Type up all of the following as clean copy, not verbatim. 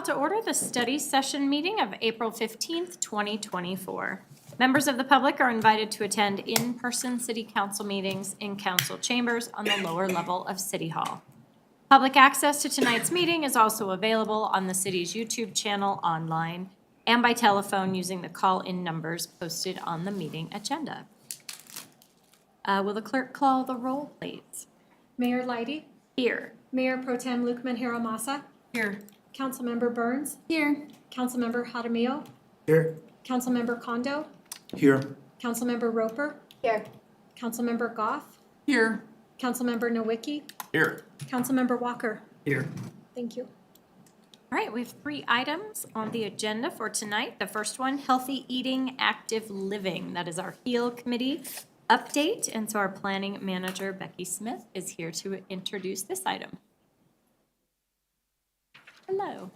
call to order the study session meeting of April 15th, 2024. Members of the public are invited to attend in-person city council meetings in council chambers on the lower level of City Hall. Public access to tonight's meeting is also available on the city's YouTube channel online and by telephone using the call-in numbers posted on the meeting agenda. Will the clerk call the roll, please? Mayor Leidy, Here. Mayor Pro Tem Luke Manjero Massa, Here. Councilmember Burns, Here. Councilmember Jaramillo, Here. Councilmember Kondo, Here. Councilmember Roper, Here. Councilmember Goff, Here. Councilmember Nowicki, Here. Councilmember Walker. Here. Thank you. All right, we have 3 items on the agenda for tonight. The first one, healthy eating, active living. That is our HEAL committee update. And so our planning manager, Becky Smith, is here to introduce this item. Hello.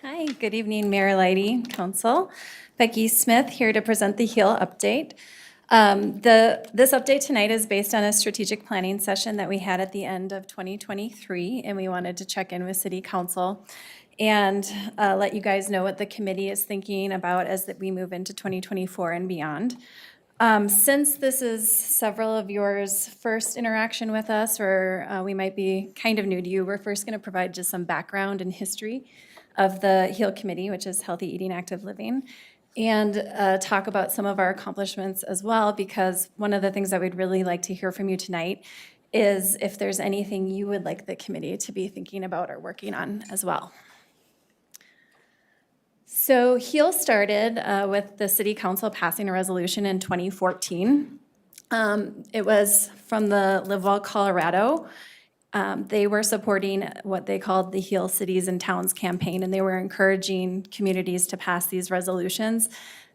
Hi, good evening, Mayor Leidy, Council. Becky Smith here to present the HEAL update. This update tonight is based on a strategic planning session that we had at the end of 2023, and we wanted to check in with City Council and let you guys know what the committee is thinking about as that we move into 2024 and beyond. Since this is several of yours first interaction with us, or we might be kind of new to you, we're first going to provide just some background and history of the HEAL committee, which is Healthy Eating, Active Living, and talk about some of our accomplishments as well, because one of the things that we'd really like to hear from you tonight is if there's anything you would like the committee to be thinking about or working on as well. So HEAL started with the City Council passing a resolution in 2014. It was from the Live Well Colorado. They were supporting what they called the HEAL Cities and Towns campaign, and they were encouraging communities to pass these resolutions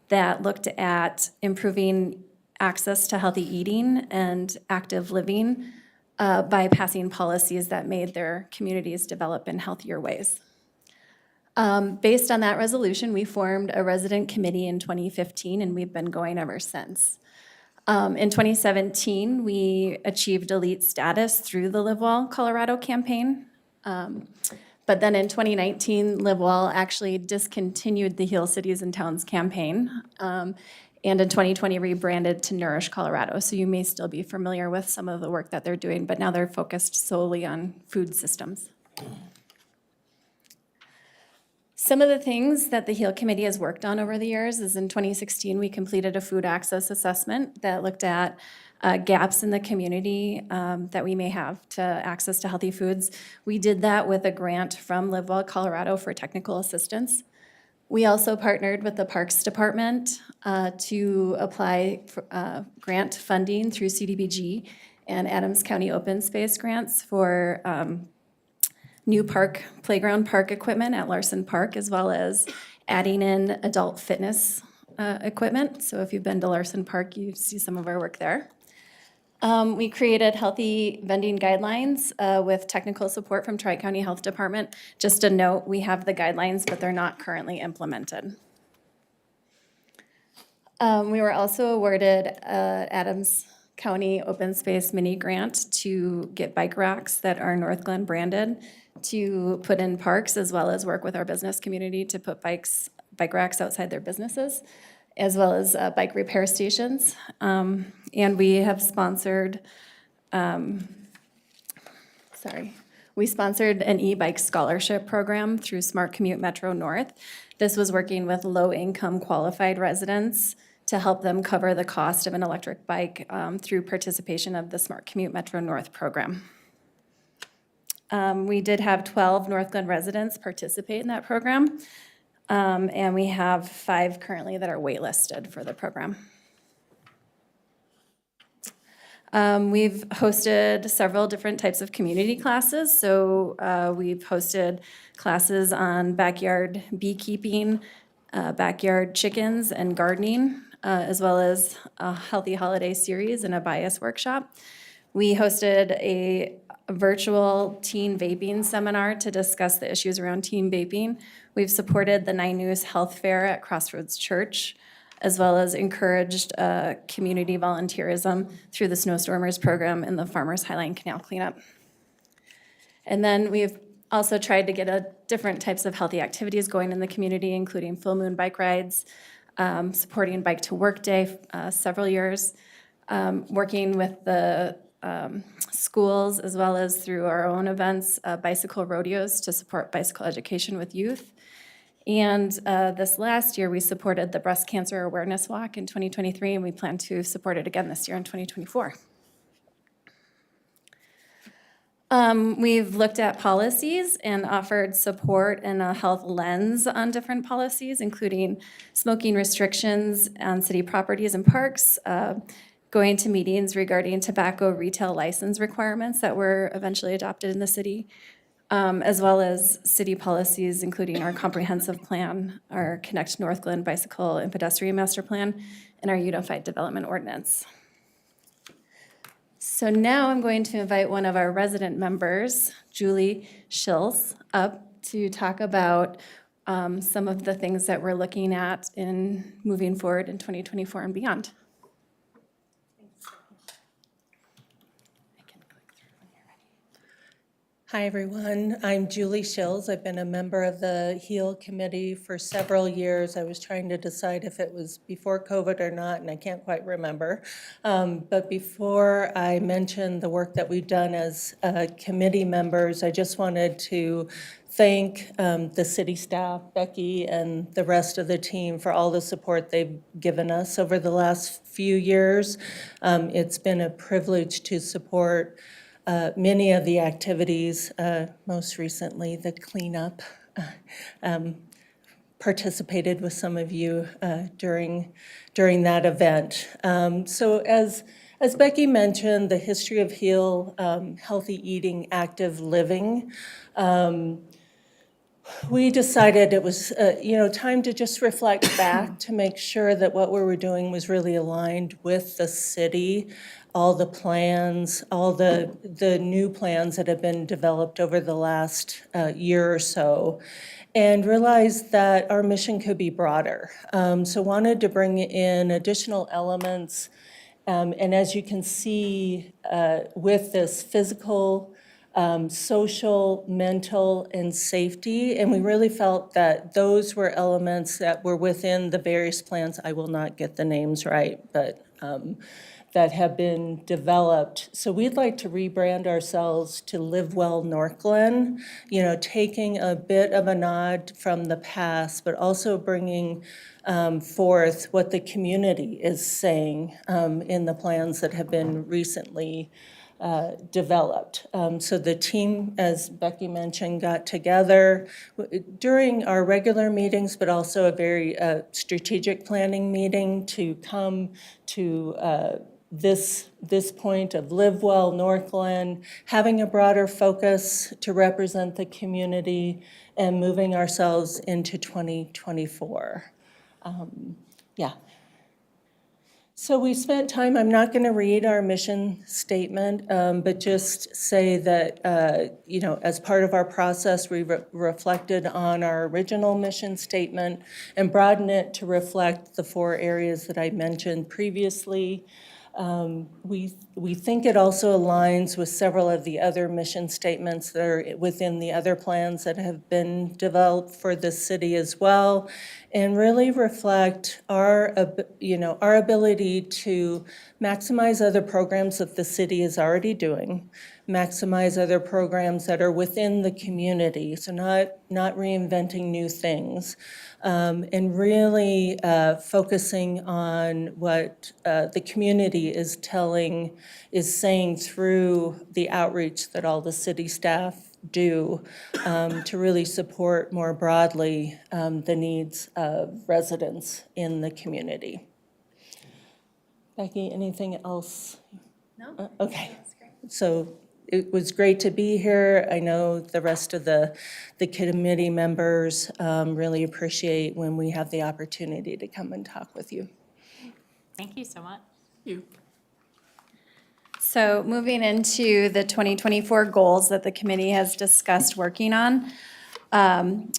that looked at improving access to healthy eating and active living by passing policies that made their communities develop in healthier ways. Based on that resolution, we formed a resident committee in 2015, and we've been going ever since. In 2017, we achieved elite status through the Live Well Colorado campaign. But then in 2019, Live Well actually discontinued the HEAL Cities and Towns campaign, and in 2020 rebranded to Nourish Colorado. So you may still be familiar with some of the work that they're doing, but now they're focused solely on food systems. Some of the things that the HEAL committee has worked on over the years is in 2016, we completed a food access assessment that looked at gaps in the community that we may have to access to healthy foods. We did that with a grant from Live Well Colorado for technical assistance. We also partnered with the Parks Department to apply for grant funding through CDBG and Adams County Open Space grants for new playground park equipment at Larson Park, as well as adding in adult fitness equipment. So if you've been to Larson Park, you see some of our work there. We created healthy vending guidelines with technical support from Tri-County Health Department. Just a note, we have the guidelines, but they're not currently implemented. We were also awarded Adams County Open Space mini grant to get bike racks that are North Glen branded to put in parks, as well as work with our business community to put bike racks outside their businesses, as well as bike repair stations. And we have sponsored, we sponsored an e-bike scholarship program through Smart Commute Metro North. This was working with low-income qualified residents to help them cover the cost of an electric bike through participation of the Smart Commute Metro North program. We did have 12 North Glen residents participate in that program, and we have 5 currently that are waitlisted for the program. We've hosted several different types of community classes. So we've hosted classes on backyard beekeeping, backyard chickens and gardening, as well as a healthy holiday series and a bias workshop. We hosted a virtual teen vaping seminar to discuss the issues around teen vaping. We've supported the 9 News Health Fair at Crossroads Church, as well as encouraged community volunteerism through the Snowstormers program and the Farmers Highline Canal cleanup. And then we've Also tried to get different types of healthy activities going in the community, including full moon bike rides, supporting Bike to Work Day several years, working with the schools as well as through our own events, bicycle rodeos to support bicycle education with youth. And this last year, we supported the Breast Cancer Awareness Walk in 2023, and we plan to support it again this year in 2024. We've looked at policies and offered support and a health lens on different policies, including smoking restrictions on city properties and parks, going to meetings regarding tobacco retail license requirements that were eventually adopted in the city, as well as city policies, including our comprehensive plan, our Connect Northglenn Bicycle and Pedestrian Master Plan, and our Unified Development Ordinance. So now I'm going to invite one of our resident members, Julie Schills, up to talk about some of the things that we're looking at in moving forward in 2024 and beyond. Hi, everyone. I'm Julie Schills. I've been a member of the HEAL committee for several years. I was trying to decide if it was before COVID or not, and I can't quite remember. But before I mention the work that we've done as committee members, I just wanted to thank the city staff, Becky, and the rest of the team for all the support they've given us over the last few years. It's been a privilege to support many of the activities, most recently the cleanup. Participated with some of you during that event. So as Becky mentioned, the history of HEAL, healthy eating, active living, we decided it was time to just reflect back to make sure that what we were doing was really aligned with the city, all the plans, all the new plans that have been developed over the last year or so, and realized that our mission could be broader. So wanted to bring in additional elements, and as you can see with this physical, social, mental, and safety, and we really felt that those were elements that were within the various plans. I will not get the names right, but that have been developed. So we'd like to rebrand ourselves to Live Well Northglenn, taking a bit of a nod from the past, but also bringing forth what the community is saying in the plans that have been recently developed. So the team, as Becky mentioned, got together during our regular meetings, but also a very strategic planning meeting to come to this point of Live Well Northglenn, having a broader focus to represent the community and moving ourselves into 2024. So we spent time, I'm not going to read our mission statement, but just say that, as part of our process, we reflected on our original mission statement and broadened it to reflect the 4 areas that I mentioned previously. We think it also aligns with several of the other mission statements that are within the other plans that have been developed for the city as well, and really reflect our ability to maximize other programs that the city is already doing, maximize other programs that are within the community, so not reinventing new things, and really focusing on what the community is saying through the outreach that all the city staff do to really support more broadly the needs of residents in the community. Becky, anything else? No. Okay. So it was great to be here. I know the rest of the committee members really appreciate when we have the opportunity to come and talk with you. Thank you so much. So moving into the 2024 goals that the committee has discussed working on,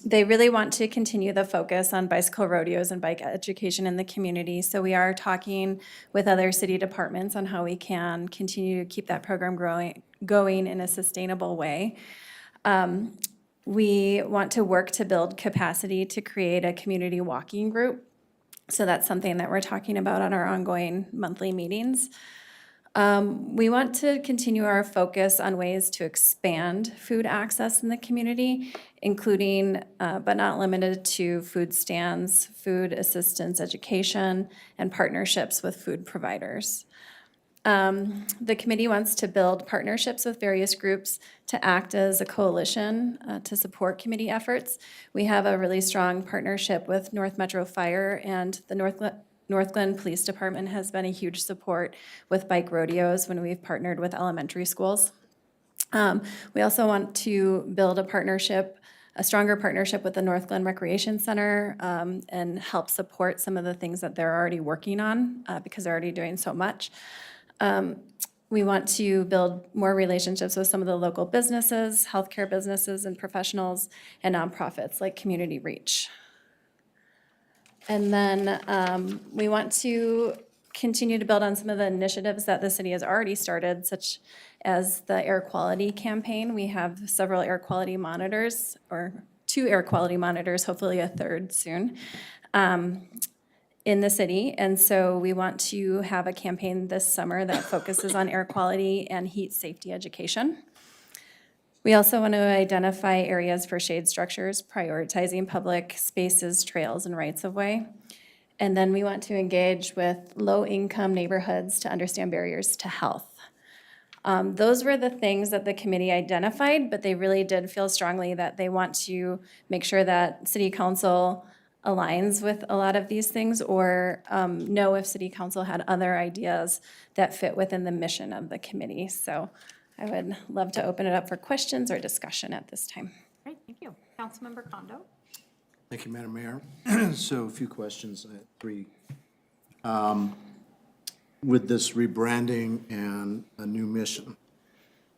they really want to continue the focus on bicycle rodeos and bike education in the community. So we are talking with other city departments on how we can continue to keep that program going in a sustainable way. We want to work to build capacity to create a community walking group. So that's something that we're talking about on our ongoing monthly meetings. We want to continue our focus on ways to expand food access in the community, including, but not limited to, food stands, food assistance education, and partnerships with food providers. The committee wants to build partnerships with various groups to act as a coalition to support committee efforts. We have a really strong partnership with North Metro Fire, and the North Glen Police Department has been a huge support with bike rodeos when we've partnered with elementary schools. We also want to build a stronger partnership with the North Glen Recreation Center and help support some of the things that they're already working on because they're already doing so much. We want to build more relationships with some of the local businesses, healthcare businesses and professionals, and nonprofits like Community Reach. And then we want to continue to build on some of the initiatives that the city has already started, such as the air quality campaign. We have several air quality monitors, or 2 air quality monitors, hopefully a 3rd soon, in the city. And so we want to have a campaign this summer that focuses on air quality and heat safety education. We also want to identify areas for shade structures, prioritizing public spaces, trails, and rights-of-way. And then we want to engage with low-income neighborhoods to understand barriers to health. Those were the things that the committee identified, but they really did feel strongly that they want to make sure that City Council aligns with a lot of these things, or know if City Council had other ideas that fit within the mission of the committee. So I would love to open it up for questions or discussion at this time. Great, thank you. Councilmember Kondo? Thank you, Madam Mayor. So a few questions, I have 3. With this rebranding and a new mission,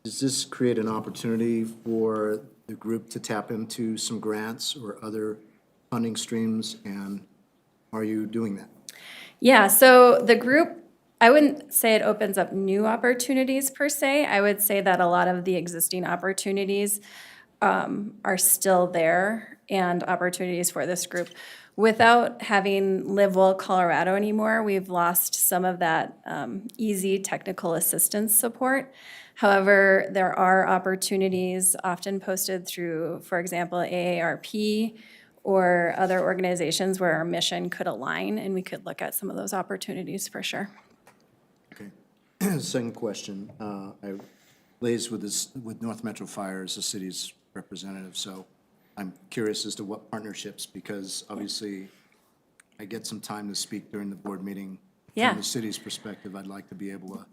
does this create an opportunity for the group to tap into some grants or other funding streams, and are you doing that? Yeah, so the group, I wouldn't say it opens up new opportunities per se. I would say that a lot of the existing opportunities are still there, and opportunities for this group. Without having Live Well Colorado anymore, we've lost some of that easy technical assistance support. However, there are opportunities often posted through, for example, AARP or other organizations where our mission could align, and we could look at some of those opportunities for sure. Okay. Second question, I liaise with North Metro Fire as the city's representative, so I'm curious as to what partnerships, because obviously I get some time to speak during the board meeting. Yeah. From the city's perspective, I'd like to be able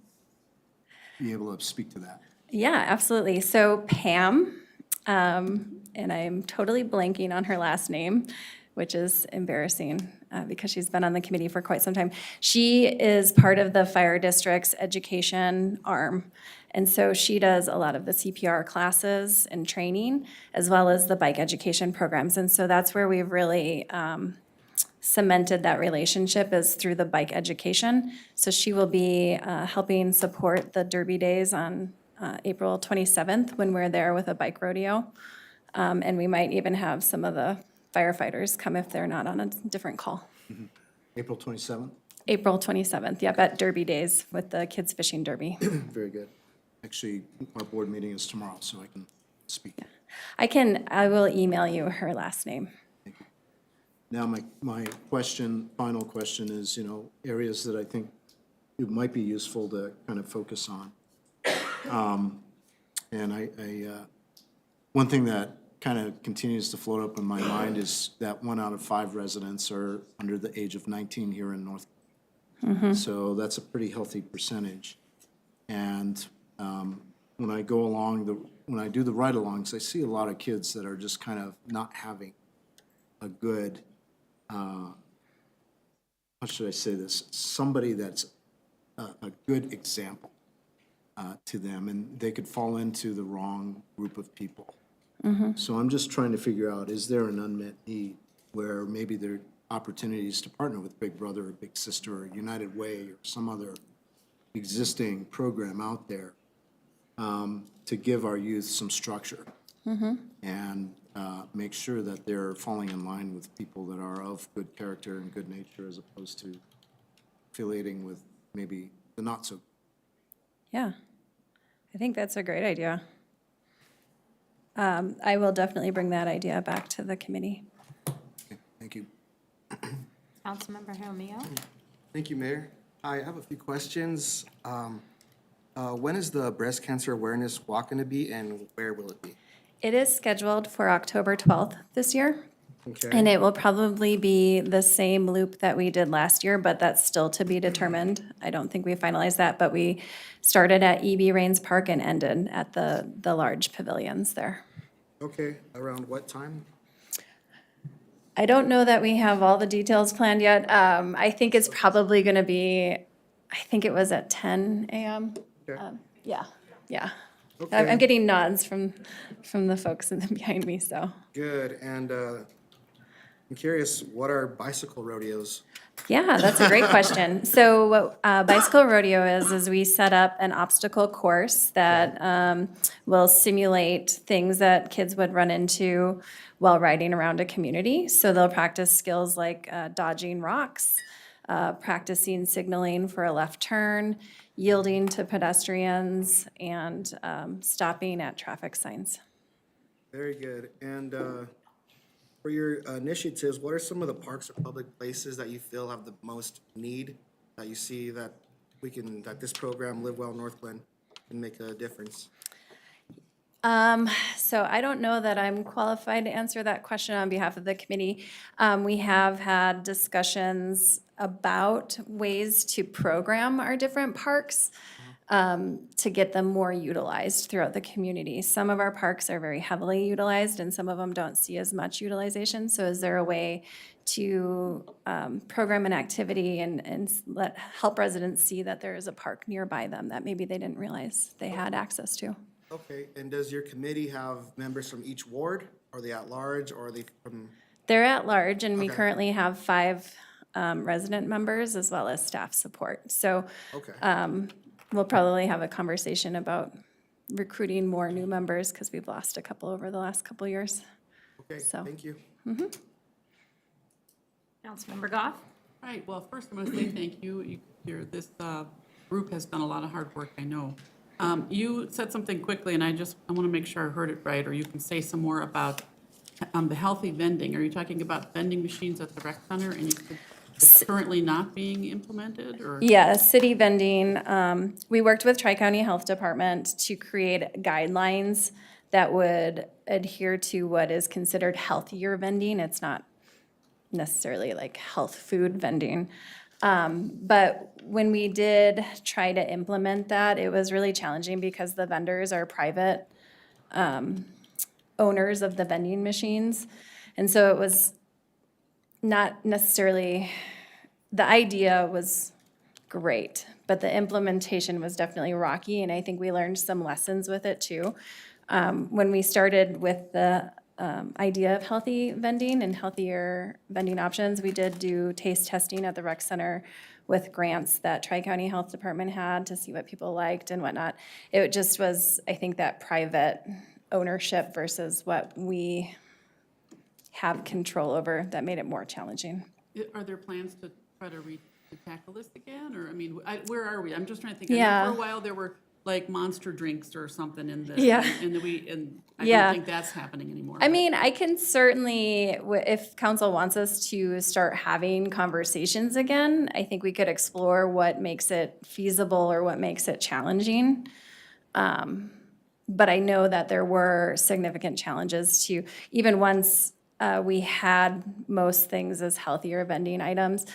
to speak to that. Yeah, absolutely. So Pam, and I'm totally blanking on her last name, which is embarrassing because she's been on the committee for quite some time. She is part of the fire district's education arm. And so she does a lot of the CPR classes and training, as well as the bike education programs. And so that's where we've really cemented that relationship, is through the bike education. So she will be helping support the Derby Days on April 27th when we're there with a bike rodeo. And we might even have some of the firefighters come if they're not on a different call. April 27th? April 27th, yep, at Derby Days with the Kids Fishing Derby. Very good. Actually, our board meeting is tomorrow, so I can speak. I will email you her last name. Now, my final question is, areas that I think it might be useful to kind of focus on. And one thing that kind of continues to float up in my mind is that 1 out of 5 residents are under the age of 19 here in North. So that's a pretty healthy percentage. And when I go along, when I do the ride-alongs, I see a lot of kids that are just kind of not having a good, how should I say this? Somebody that's a good example to them, and they could fall into the wrong group of people. So I'm just trying to figure out, is there an unmet need where maybe there are opportunities to partner with Big Brother or Big Sister or United Way or some other existing program out there to give our youth some structure. And make sure that they're falling in line with people that are of good character and good nature as opposed to affiliating with maybe the not so. Yeah, I think that's a great idea. I will definitely bring that idea back to the committee. Okay, thank you. Councilmember Jaramillo. Thank you, Mayor. I have a few questions. When is the breast cancer awareness walk going to be, and where will it be? It is scheduled for October 12th this year. Okay. And it will probably be the same loop that we did last year, but that's still to be determined. I don't think we finalized that, but we started at E.B. Rains Park and ended at the large pavilions there. Okay, around what time? I don't know that we have all the details planned yet. I think it's probably going to be, I think it was at 10 a.m. Okay. Yeah. Okay. I'm getting nods from the folks behind me, so. Good, and I'm curious, what are bicycle rodeos? Yeah, that's a great question. So what bicycle rodeo is we set up an obstacle course that will simulate things that kids would run into while riding around a community. So they'll practice skills like dodging rocks, practicing signaling for a left turn, yielding to pedestrians, and stopping at traffic signs. Very good, and for your initiatives, what are some of the parks or public places that you feel have the most need, that you see that that this program, Live Well Northglenn, can make a difference? So I don't know that I'm qualified to answer that question on behalf of the committee. We have had discussions about ways to program our different parks to get them more utilized throughout the community. Some of our parks are very heavily utilized and some of them don't see as much utilization. So is there a way to program an activity and help residents see that there is a park nearby them that maybe they didn't realize they had access to? Okay, and does your committee have members from each ward? Are they at large, or are they from? They're at large, and we Okay. currently have 5 resident members as well as staff support. So Okay, we'll probably have a conversation about recruiting more new members because we've lost a couple over the last couple years. okay, so. thank you. Councilmember Goff. All right, well, first I'm going to say thank you. This group has done a lot of hard work, I know. You said something quickly, and I want to make sure I heard it right, or you can say some more about the healthy vending. Are you talking about vending machines at the rec center, and you said it's currently not being implemented, or? Yeah, city vending. We worked with Tri-County Health Department to create guidelines that would adhere to what is considered healthier vending. It's not necessarily like health food vending. But when we did try to implement that, it was really challenging because the vendors are private owners of the vending machines. And so it was not necessarily, the idea was great, but the implementation was definitely rocky, and I think we learned some lessons with it too. When we started with the idea of healthy vending and healthier vending options, we did do taste testing at the rec center with grants that Tri-County Health Department had to see what people liked and whatnot. It just was, I think, that private ownership versus what we have control over that made it more challenging. Are there plans to try to tackle this again, or, I mean, where are we? I'm just trying to think. I know Yeah. for a while, there were like monster drinks or something in the. Yeah. And I Yeah. don't think that's happening anymore. I mean, I can certainly, if council wants us to start having conversations again, I think we could explore what makes it feasible or what makes it challenging. But I know that there were significant challenges to, even once we had most things as healthier vending items,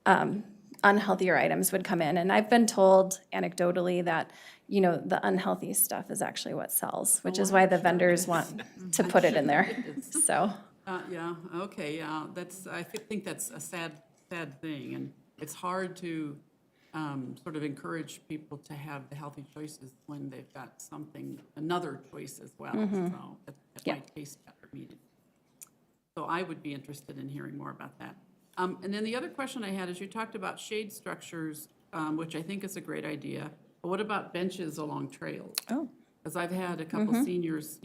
unhealthier items would come in. And I've been told anecdotally that, you know, the unhealthy stuff is actually what sells, which is why the vendors want to put it in there. So, Yeah, okay, yeah, I think that's a sad thing, and it's hard to sort of encourage people to have the healthy choices when they've got another choice as well, so that Yeah. might taste better maybe. So I would be interested in hearing more about that. And then the other question I had is you talked about shade structures, which I think is a great idea, but what about benches along trails? oh, Because I've had a couple seniors,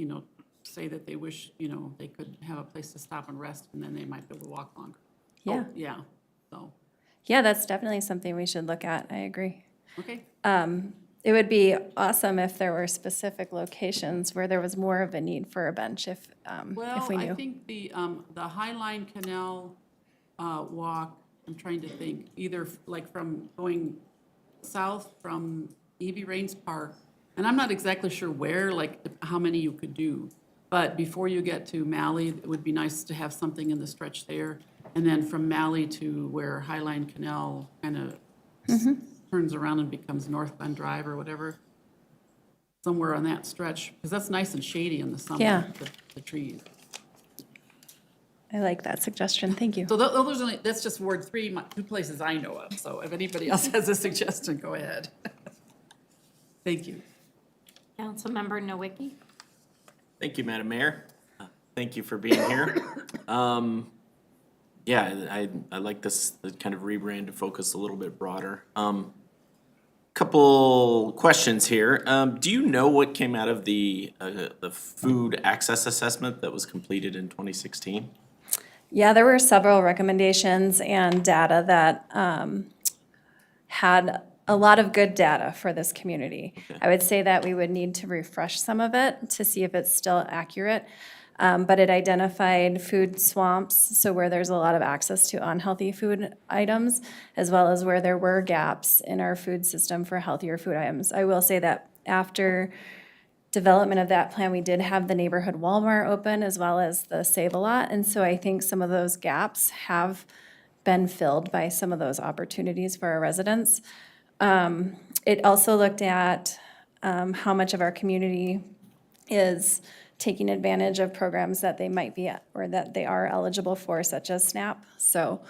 say that they wish, they could have a place to stop and rest, and then they might be able to walk longer. Yeah. Oh, yeah, so, Yeah, that's definitely something we should look at. I agree. okay. It would be awesome if there were specific locations where there was more of a need for a bench if we Well, I knew. think the Highline Canal walk, I'm trying to think, either like from going south from E.B. Rains Park, and I'm not exactly sure where, like, how many you could do, but before you get to Malley, it would be nice to have something in the stretch there, and then from Malley to where Highline Canal kind of turns around and becomes North Glen Drive or whatever, somewhere on that stretch, because that's nice and shady in the summer, Yeah. the trees. I like that suggestion. Thank you. So those are, that's just Ward 3, 2 places I know of, so if anybody else has a suggestion, go ahead. Thank you. Councilmember Nowicki? Thank you, Madam Mayor. Thank you for being here. Yeah, I like this, the kind of rebrand to focus a little bit broader. Couple questions here. Do you know what came out of the food access assessment that was completed in 2016? Yeah, there were several recommendations and data that had a lot of good data for this community. I would say that we would need to refresh some of it to see if it's still accurate. But it identified food swamps, so where there's a lot of access to unhealthy food items, as well as where there were gaps in our food system for healthier food items. I will say that after development of that plan, we did have the neighborhood Walmart open as well as the Save-A-Lot. And so I think some of those gaps have been filled by some of those opportunities for our residents. It also looked at how much of our community is taking advantage of programs that they might be, or that they are eligible for, such as SNAP. So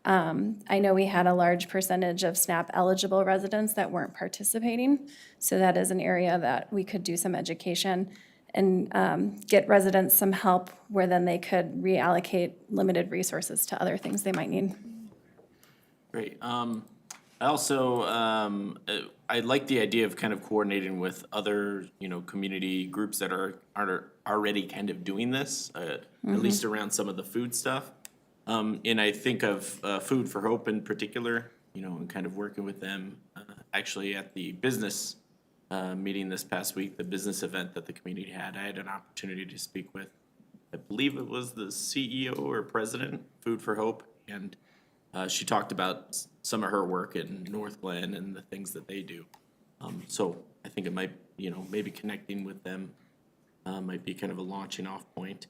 I know we had a large percentage of SNAP eligible residents that weren't participating. So that is an area that we could do some education and get residents some help where then they could reallocate limited resources to other things they might need. Great. I also, I like the idea of kind of coordinating with other, community groups that are already kind of doing this, at least around some of the food stuff. And I think of Food for Hope in particular, and kind of working with them. Actually, at the business meeting this past week, the business event that the community had, I had an opportunity to speak with, I believe it was the CEO or president, Food for Hope, and she talked about some of her work in North Glen and the things that they do. So I think it might, maybe connecting with them might be kind of a launching off point.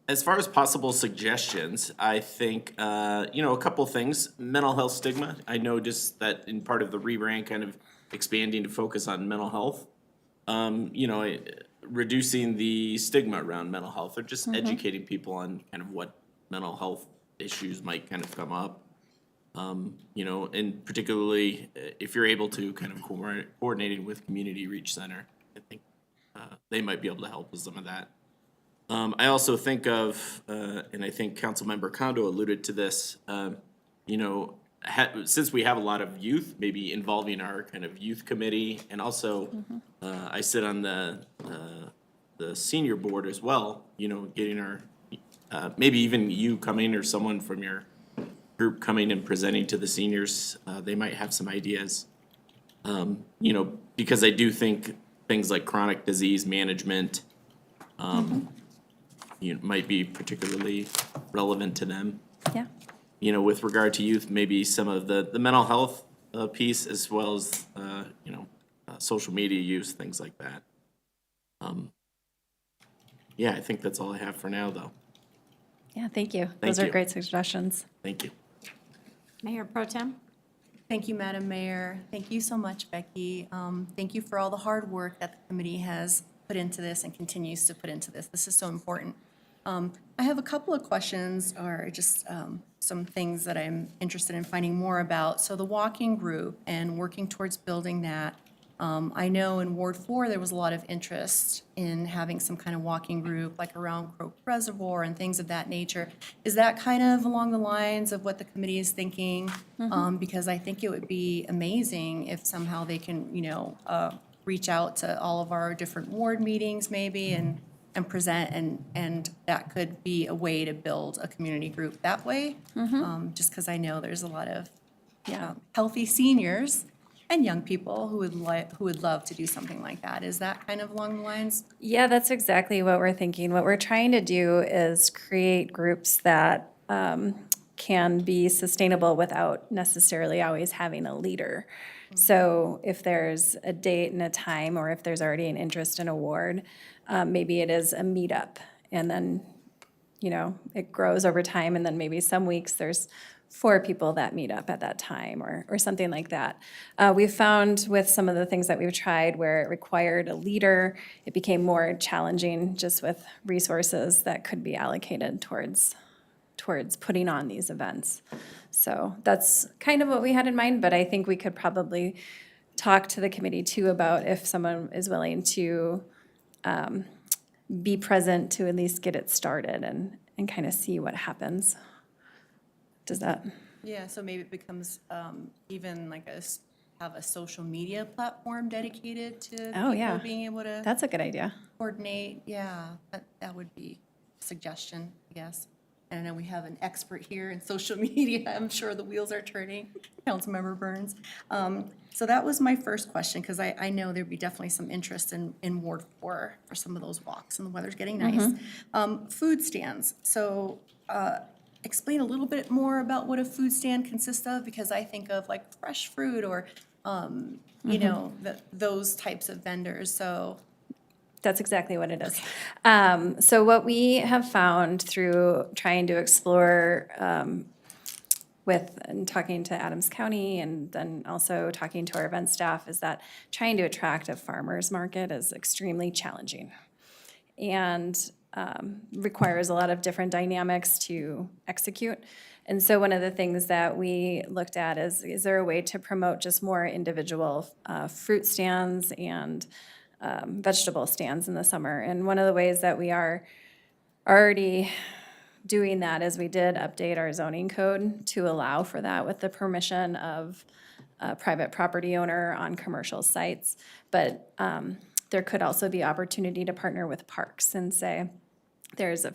As far as possible suggestions, I think, a couple things. Mental health stigma. I know just that in part of the rebrand, kind of expanding to focus on mental health. Reducing the stigma around mental health, or just educating people on kind of what mental health issues might kind of come up. And particularly if you're able to kind of coordinating with Community Reach Center, I think they might be able to help with some of that. I also think of, and I think Councilmember Kondo alluded to this, since we have a lot of youth, maybe involving our kind of youth committee, and also I sit on the senior board as well, getting our, maybe even you coming or someone from your group coming and presenting to the seniors, they might have some ideas. Because I do think things like chronic disease management might be particularly relevant to them. Yeah. With regard to youth, maybe some of the mental health piece, as well as, social media use, things like that. Yeah, I think that's all I have for now, though. Yeah, thank you. Those are you. great suggestions. Thank you. Mayor Pro Tem? Thank you, Madam Mayor. Thank you so much, Becky. Thank you for all the hard work that the committee has put into this and continues to put into this. This is so important. I have a couple of questions, or just some things that I'm interested in finding more about. So the walking group and working towards building that. I know in Ward 4, there was a lot of interest in having some kind of walking group, like around Croak Reservoir and things of that nature. Is that kind of along the lines of what the committee is thinking? Because I think it would be amazing if somehow they can, reach out to all of our different ward meetings maybe and present, and that could be a way to build a community group that way. Just because I know there's a lot of healthy seniors and young people who would love to do something like that. Is that kind of along the lines? Yeah, that's exactly what we're thinking. What we're trying to do is create groups that can be sustainable without necessarily always having a leader. So if there's a date and a time, or if there's already an interest in a ward, maybe it is a meetup, and then, you know, it grows over time, and then maybe some weeks there's 4 people that meet up at that time, or something like that. We've found with some of the things that we've tried where it required a leader, it became more challenging just with resources that could be allocated towards putting on these events. So that's kind of what we had in mind, but I think we could probably talk to the committee too about if someone is willing to be present to at least get it started and kind of see what happens. Does that? Yeah, so maybe it becomes even like have a social media platform dedicated to Oh, yeah. people being able to That's a good idea. coordinate. Yeah, that would be a suggestion, I guess. And I know we have an expert here in social media. I'm sure the wheels are turning, Councilmember Burns. So that was my first question, because I know there'd be definitely some interest in Ward 4 for some of those walks, and the weather's getting nice. Food stands. So explain a little bit more about what a food stand consists of, because I think of like fresh fruit or, you know, those types of vendors. So That's exactly what it is. So what we have found through trying to explore with and talking to Adams County, and then also talking to our event staff, is that trying to attract a farmer's market is extremely challenging and requires a lot of different dynamics to execute. And so one of the things that we looked at is there a way to promote just more individual fruit stands and vegetable stands in the summer? And one of the ways that we are already doing that is we did update our zoning code to allow for that with the permission of a private property owner on commercial sites. But there could also be opportunity to partner with parks and say, there's a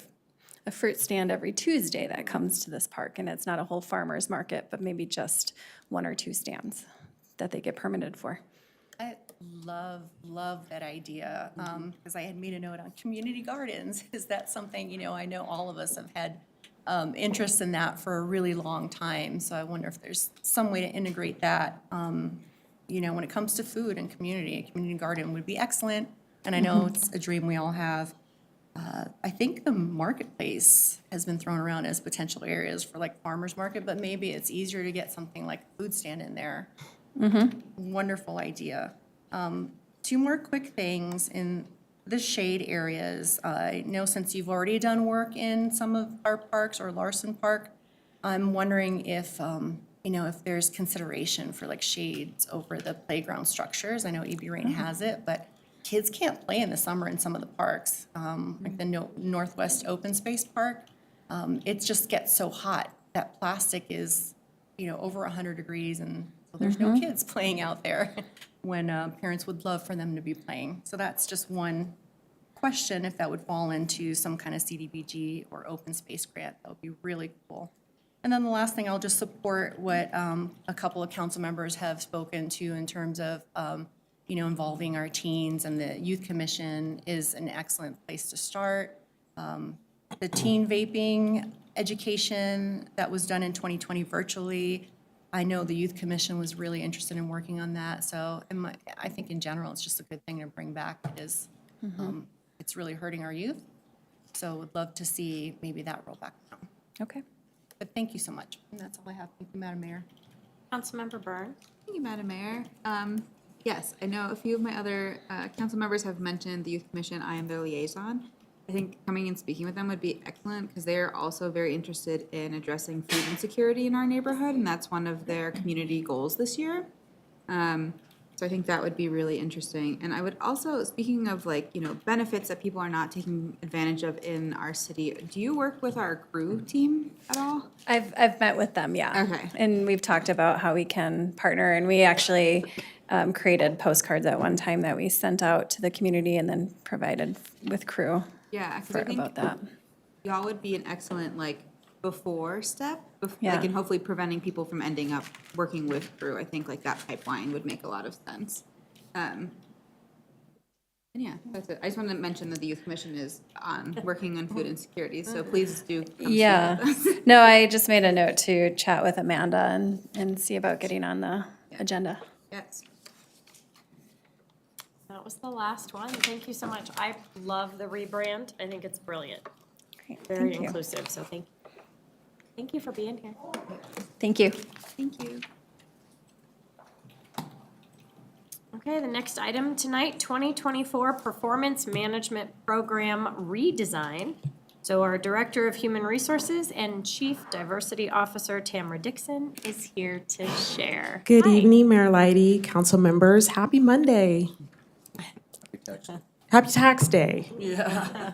fruit stand every Tuesday that comes to this park, and it's not a whole farmer's market, but maybe just 1 or 2 stands that they get permitted for. I love that idea, because I had made a note on community gardens. Is that something, you know, I know all of us have had interest in that for a really long time, so I wonder if there's some way to integrate that. You know, when it comes to food and community, a community garden would be excellent, and I know it's a dream we all have. I think the marketplace has been thrown around as potential areas for like farmer's market, but maybe it's easier to get something like a food stand in there. Wonderful idea. 2 more quick things in the shade areas. I know since you've already done work in some of our parks or Larson Park, I'm wondering if, you know, if there's consideration for like shades over the playground structures. I know EB Rain has it, but kids can't play in the summer in some of the parks, like the Northwest Open Space Park. It just gets so hot. That plastic is, you know, over 100 degrees, and so there's no kids playing out there when parents would love for them to be playing. So that's just one question, if that would fall into some kind of CDBG or open space grant. That would be really cool. And then the last thing, I'll just support what a couple of council members have spoken to in terms of, you know, involving our teens, and the youth commission is an excellent place to start. The teen vaping education that was done in 2020 virtually, I know the youth commission was really interested in working on that. So I think in general, it's just a good thing to bring back, because it's really hurting our youth. So would love to see maybe that roll back down. Okay. But thank you so much. And that's all I have. Thank you, Madam Mayor. Councilmember Byrne? Thank you, Madam Mayor. Yes, I know a few of my other council members have mentioned the Youth Commission. I am their liaison. I think coming and speaking with them would be excellent, because they are also very interested in addressing food insecurity in our neighborhood, and that's one of their community goals this year. So I think that would be really interesting. And I would also, speaking of like, you know, benefits that people are not taking advantage of in our city, do you work with our crew team at all? I've met with them, yeah. Okay. And we've talked about how we can partner, and we actually created postcards at one time that we sent out to the community and then provided with crew Yeah, because for, I think about that. y'all would be an excellent, like, before step, Yeah. like, and hopefully preventing people from ending up working with crew. I think like that pipeline would make a lot of sense. And yeah, that's it. I just wanted to mention that the Youth Commission is working on food insecurity, so please do come speak Yeah. with us. No, I just made a note to chat with Amanda and see about getting on the agenda. Yes. That was the last one. Thank you so much. I love the rebrand. I think it's brilliant. Great, Very thank you. inclusive, so thank you. Thank you for being here. Thank you. Thank you. Okay, the next item tonight, 2024 Performance Management Program Redesign. So our Director of Human Resources and Chief Diversity Officer, Tamara Dixon, is here to share. Good Hi. evening, Mayor Lighty, council members. Happy Monday. Happy Tax Day. Yeah.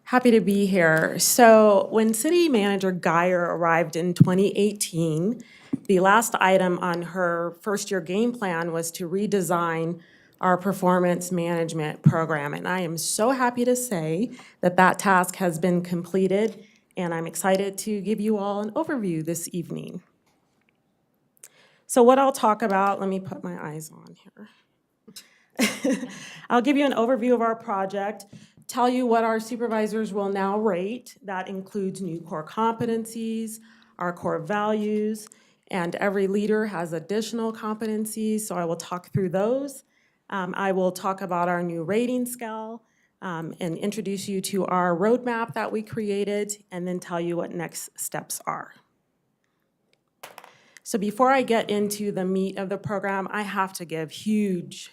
Happy to be here. So when City Manager Geyer arrived in 2018, the last item on her first-year game plan was to redesign our performance management program. And I am so happy to say that that task has been completed, and I'm excited to give you all an overview this evening. So what I'll talk about, let me put my eyes on here. I'll give you an overview of our project, tell you what our supervisors will now rate. That includes new core competencies, our core values, and every leader has additional competencies, so I will talk through those. I will talk about our new rating scale and introduce you to our roadmap that we created, and then tell you what next steps are. So before I get into the meat of the program, I have to give huge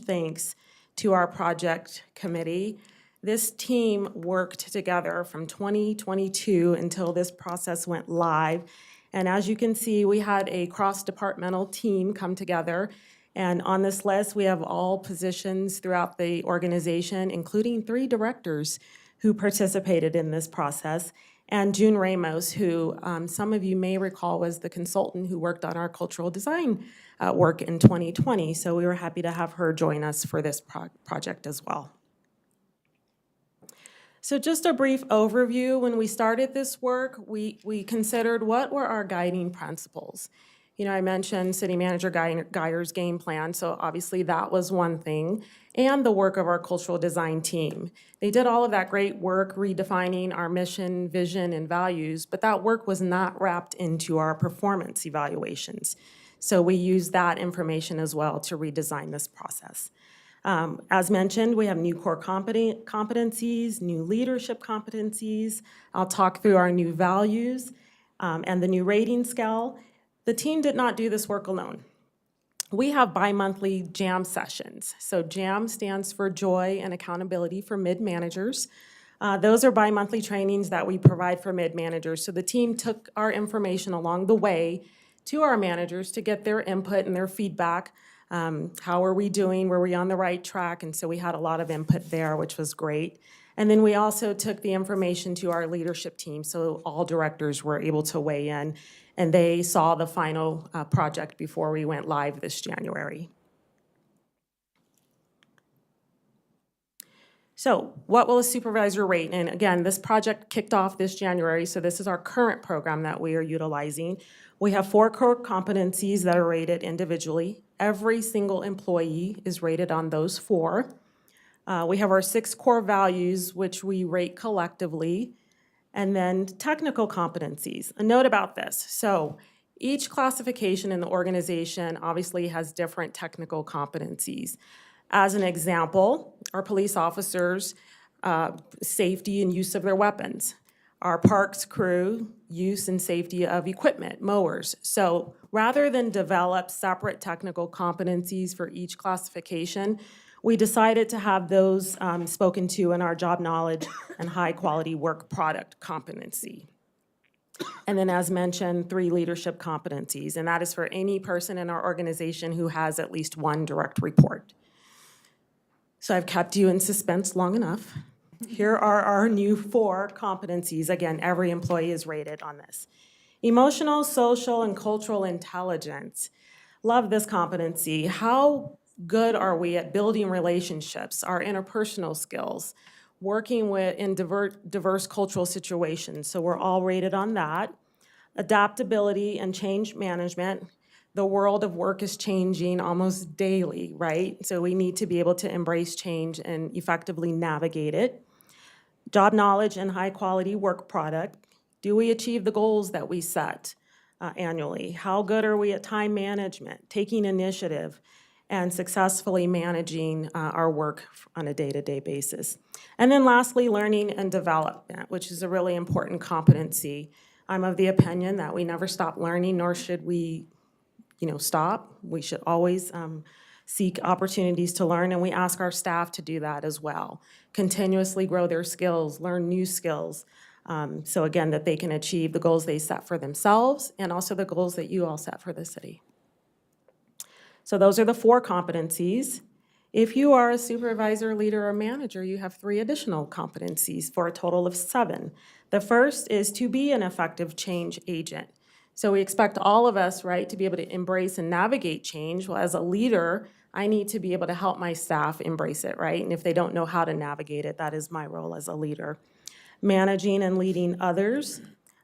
thanks to our project committee. This team worked together from 2022 until this process went live. And as you can see, we had a cross-departmental team come together. And on this list, we have all positions throughout the organization, including 3 directors who participated in this process. And June Ramos, who some of you may recall was the consultant who worked on our cultural design work in 2020. So we were happy to have her join us for this project as well. So just a brief overview. When we started this work, we considered what were our guiding principles. You know, I mentioned City Manager Geyer's game plan, so obviously that was one thing, and the work of our cultural design team. They did all of that great work redefining our mission, vision, and values, but that work was not wrapped into our performance evaluations. So we used that information as well to redesign this process. As mentioned, we have new core competencies, new leadership competencies. I'll talk through our new values and the new rating scale. The team did not do this work alone. We have bi-monthly JAM sessions. So JAM stands for Joy and Accountability for Mid-Managers. Those are bi-monthly trainings that we provide for mid-managers. So the team took our information along the way to our managers to get their input and their feedback. How are we doing? Were we on the right track? And so we had a lot of input there, which was great. And then we also took the information to our leadership team, so all directors were able to weigh in, and they saw the final project before we went live this January. So what will a supervisor rate? And again, this project kicked off this January, so this is our current program that we are utilizing. We have 4 core competencies that are rated individually. Every single employee is rated on those 4. We have our 6 core values, which we rate collectively, and then technical competencies. A note about this. So each classification in the organization obviously has different technical competencies. As an example, our police officers, safety and use of their weapons. Our parks crew, use and safety of equipment, mowers. So rather than develop separate technical competencies for each classification, we decided to have those spoken to in our job knowledge and high-quality work product competency. And then, as mentioned, 3 leadership competencies, and that is for any person in our organization who has at least 1 direct report. So I've kept you in suspense long enough. Here are our new 4 competencies. Again, every employee is rated on this. Emotional, social, and cultural intelligence. Love this competency. How good are we at building relationships, our interpersonal skills, working in diverse cultural situations? So we're all rated on that. Adaptability and change management. The world of work is changing almost daily, right? So we need to be able to embrace change and effectively navigate it. Job knowledge and high-quality work product. Do we achieve the goals that we set annually? How good are we at time management, taking initiative, and successfully managing our work on a day-to-day basis? And then lastly, learning and development, which is a really important competency. I'm of the opinion that we never stop learning, nor should we stop. We should always seek opportunities to learn, and we ask our staff to do that as well. Continuously grow their skills, learn new skills, so again, that they can achieve the goals they set for themselves and also the goals that you all set for the city. So those are the 4 competencies. If you are a supervisor, leader, or manager, you have 3 additional competencies for a total of 7. The first is to be an effective change agent. So we expect all of us, right, to be able to embrace and navigate change. Well, as a leader, I need to be able to help my staff embrace it, right? And if they don't know how to navigate it, that is my role as a leader. Managing and leading others.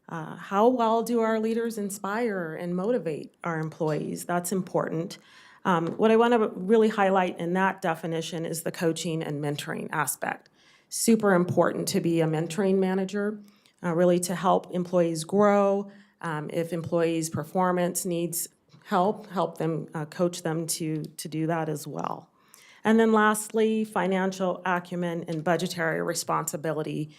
How well do our leaders inspire and motivate our employees? That's important. What I want to really highlight in that definition is the coaching and mentoring aspect. Super important to be a mentoring manager, really to help employees grow. If employees' performance needs help them, coach them to do that as well. And then lastly, financial acumen and budgetary responsibility,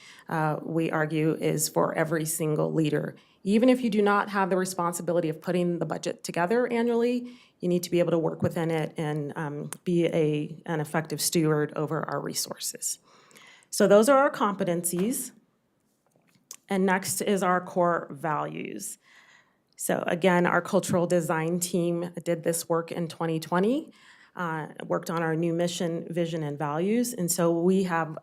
we argue, is for every single leader. Even if you do not have the responsibility of putting the budget together annually, you need to be able to work within it and be an effective steward over our resources. So those are our competencies. And next is our core values. So again, our cultural design team did this work in 2020, worked on our new mission, vision, and values. And so we have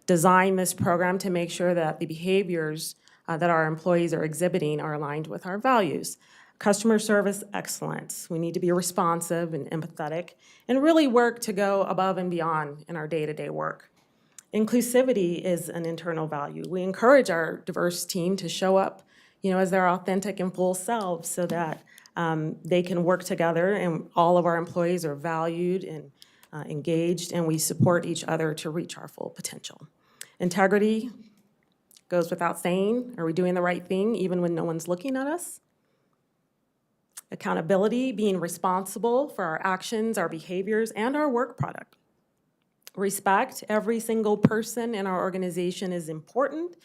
designed this program to make sure that the behaviors that our employees are exhibiting are aligned with our values. Customer service excellence. We need to be responsive and empathetic and really work to go above and beyond in our day-to-day work. Inclusivity is an internal value. We encourage our diverse team to show up, as their authentic and full selves so that they can work together and all of our employees are valued and engaged, and we support each other to reach our full potential. Integrity goes without saying. Are we doing the right thing even when no one's looking at us? Accountability, being responsible for our actions, our behaviors, and our work product. Respect, every single person in our organization is important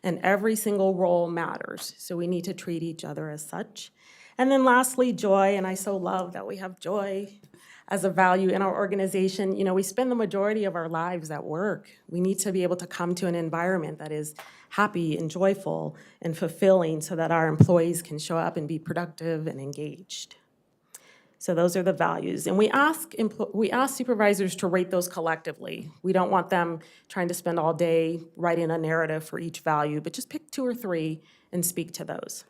and every single role matters. So we need to treat each other as such. And then lastly, joy, and I so love that we have joy as a value in our organization. We spend the majority of our lives at work. We need to be able to come to an environment that is happy and joyful and fulfilling so that our employees can show up and be productive and engaged. So those are the values. And we ask supervisors to rate those collectively. We don't want them trying to spend all day writing a narrative for each value, but just pick 2 or 3 and speak to those.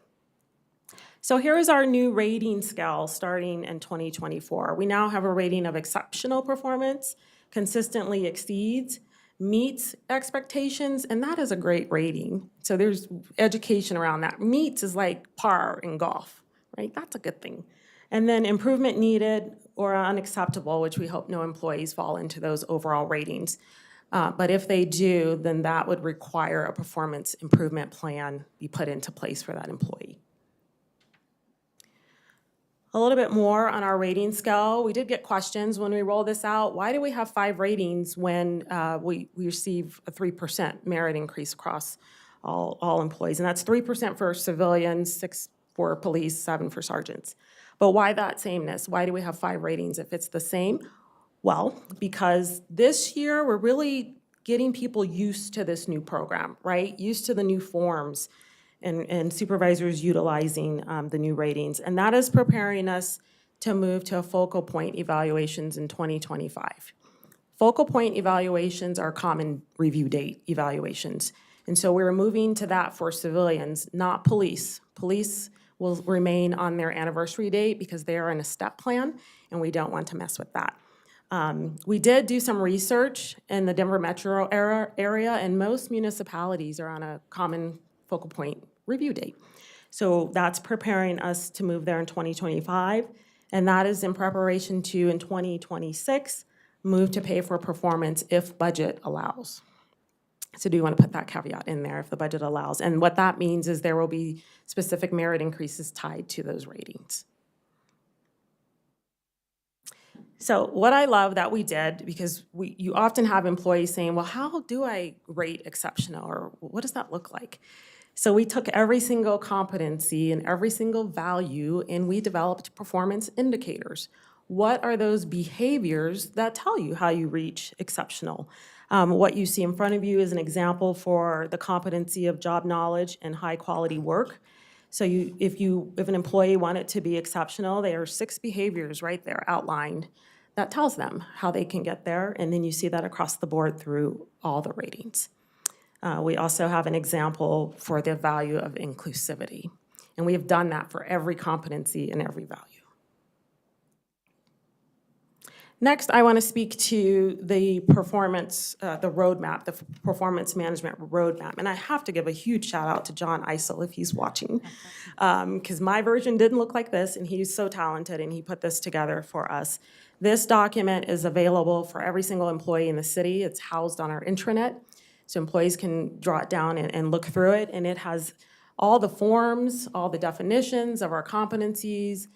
So here is our new rating scale starting in 2024. We now have a rating of exceptional performance, consistently exceeds, meets expectations, and that is a great rating. So there's education around that. Meets is like par in golf, right? That's a good thing. And then improvement needed or unacceptable, which we hope no employees fall into those overall ratings. But if they do, then that would require a performance improvement plan be put into place for that employee. A little bit more on our rating scale. We did get questions when we rolled this out. Why do we have 5 ratings when we receive a 3% merit increase across all employees? And that's 3% for civilians, 6 for police, 7 for sergeants. But why that sameness? Why do we have 5 ratings if it's the same? Well, because this year we're really getting people used to this new program, right? Used to the new forms and supervisors utilizing the new ratings. And that is preparing us to move to a focal point evaluations in 2025. Focal point evaluations are common review date evaluations. And so we're moving to that for civilians, not police. Police, will remain on their anniversary date because they are in a step plan, and we don't want to mess with that. We did do some research in the Denver metro area, and most municipalities are on a common focal point review date. So that's preparing us to move there in 2025, and that is in preparation to, in 2026, move to pay for performance if budget allows. So do you want to put that caveat in there, if the budget allows? And what that means is there will be specific merit increases tied to those ratings. So what I love that we did, because you often have employees saying, well, how do I rate exceptional, or what does that look like? So we took every single competency and every single value, and we developed performance indicators. What are those behaviors that tell you how you reach exceptional? What you see in front of you is an example for the competency of job knowledge and high-quality work. So if an employee wanted to be exceptional, there are 6 behaviors right there outlined that tells them how they can get there, and then you see that across the board through all the ratings. We also have an example for the value of inclusivity, and we have done that for every competency and every value. Next, I want to speak to the performance, the roadmap, the performance management roadmap. And I have to give a huge shout out to John Eisel if he's watching, because my version didn't look like this, and he's so talented, and he put this together for us. This document is available for every single employee in the city. It's housed on our intranet, so employees can draw it down and look through it. And it has all the forms, all the definitions of our competencies,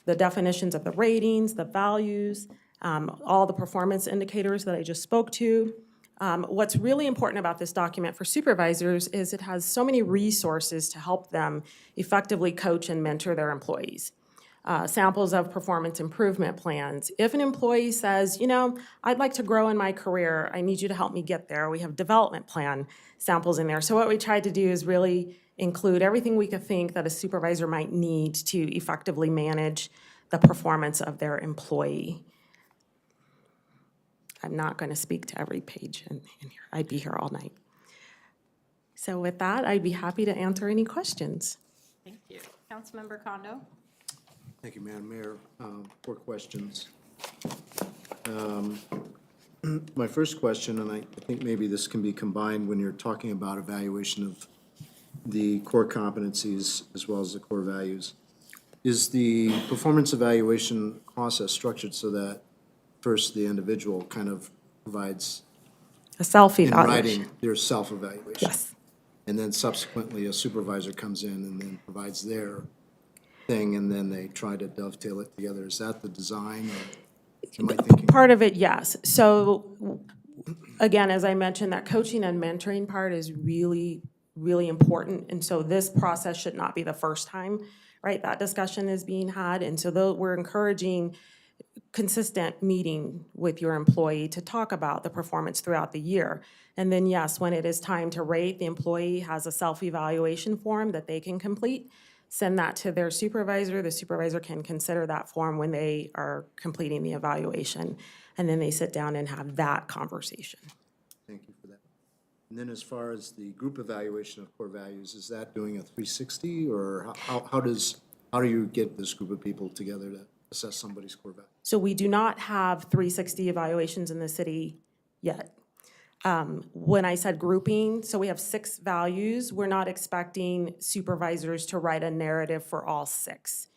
the definitions of the ratings, the values, all the performance indicators that I just spoke to. What's really important about this document for supervisors is it has so many resources to help them effectively coach and mentor their employees. Samples of performance improvement plans. If an employee says, you know, I'd like to grow in my career, I need you to help me get there, we have development plan samples in there. So what we tried to do is really include everything we could think that a supervisor might need to effectively manage the performance of their employee. I'm not going to speak to every page in here. I'd be here all night. So with that, I'd be happy to answer any questions. Thank you. Councilmember Kondo? Thank you, Madam Mayor. 4 questions. My first question, and I think maybe this can be combined when you're talking about evaluation of the core competencies as well as the core values. Is the performance evaluation process structured so that first the individual kind of provides A in self-evaluation. writing their self-evaluation? Yes. And then subsequently, a supervisor comes in and then provides their thing, and then they try to dovetail it together. Is that the design, or am I thinking? Part of it, yes. So again, as I mentioned, that coaching and mentoring part is really, really important. And so this process should not be the first time, right, that discussion is being had. And so though we're encouraging consistent meeting with your employee to talk about the performance throughout the year. And then, yes, when it is time to rate, the employee has a self-evaluation form that they can complete. Send that to their supervisor. The supervisor can consider that form when they are completing the evaluation. And then they sit down and have that conversation. Thank you for that. And then as far as the group evaluation of core values, is that doing a 360, or how do you get this group of people together to assess somebody's core value? So we do not have 360 evaluations in the city yet. When I said grouping, so we have 6 values. We're not expecting supervisors to write a narrative for all 6.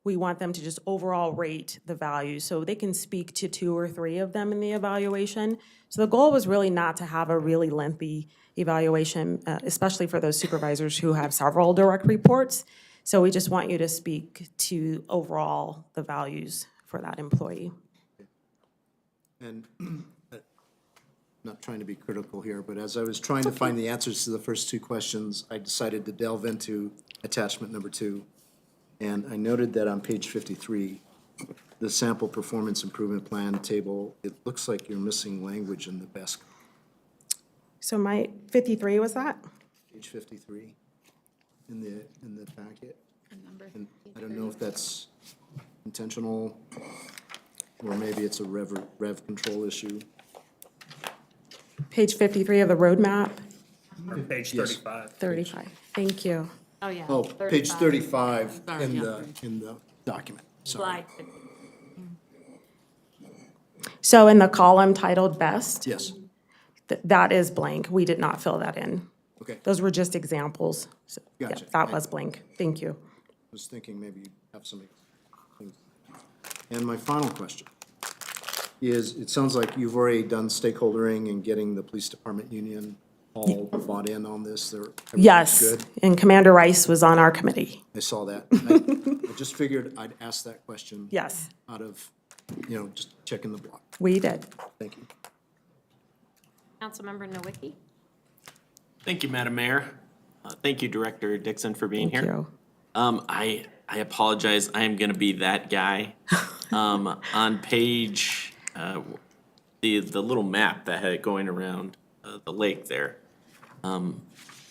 We want them to just overall rate the values, so they can speak to 2 or 3 of them in the evaluation. So the goal was really not to have a really lengthy evaluation, especially for those supervisors who have several direct reports. So we just want you to speak to overall the values for that employee. And not trying to be critical here, but as I was trying to find the answers to the first 2 questions, I decided to delve into attachment number 2. And I noted that on page 53, the sample performance improvement plan table, it looks like you're missing language in the best, So my 53 was that? page 53 in the packet. And I don't know if that's intentional, or maybe it's a rev control issue. Page 53 of the roadmap, Page Yes. 35. 35. Thank you. Oh, yeah. Oh, page 35 Sorry, in yeah. the document. Sorry. Slide. So in the column titled Best, Yes, that is blank. We did not fill that in. okay. Those were just examples. So, yeah, Gotcha. that was blank. Thank you. Was thinking maybe you have some things. And my final question is, it sounds like you've already done stakeholdering and getting the police department union all bought in on this. Everything's Yes, good. and Commander Rice was on our committee. I saw that. I just figured I'd ask that question. Yes, Out of, just checking the block. we did. Thank you. Councilmember Nowicki? Thank you, Madam Mayor. Thank you, Director Dixon, for being Thank here. you. I apologize, I am gonna be that guy. On page, the little map that had it going around, the lake there.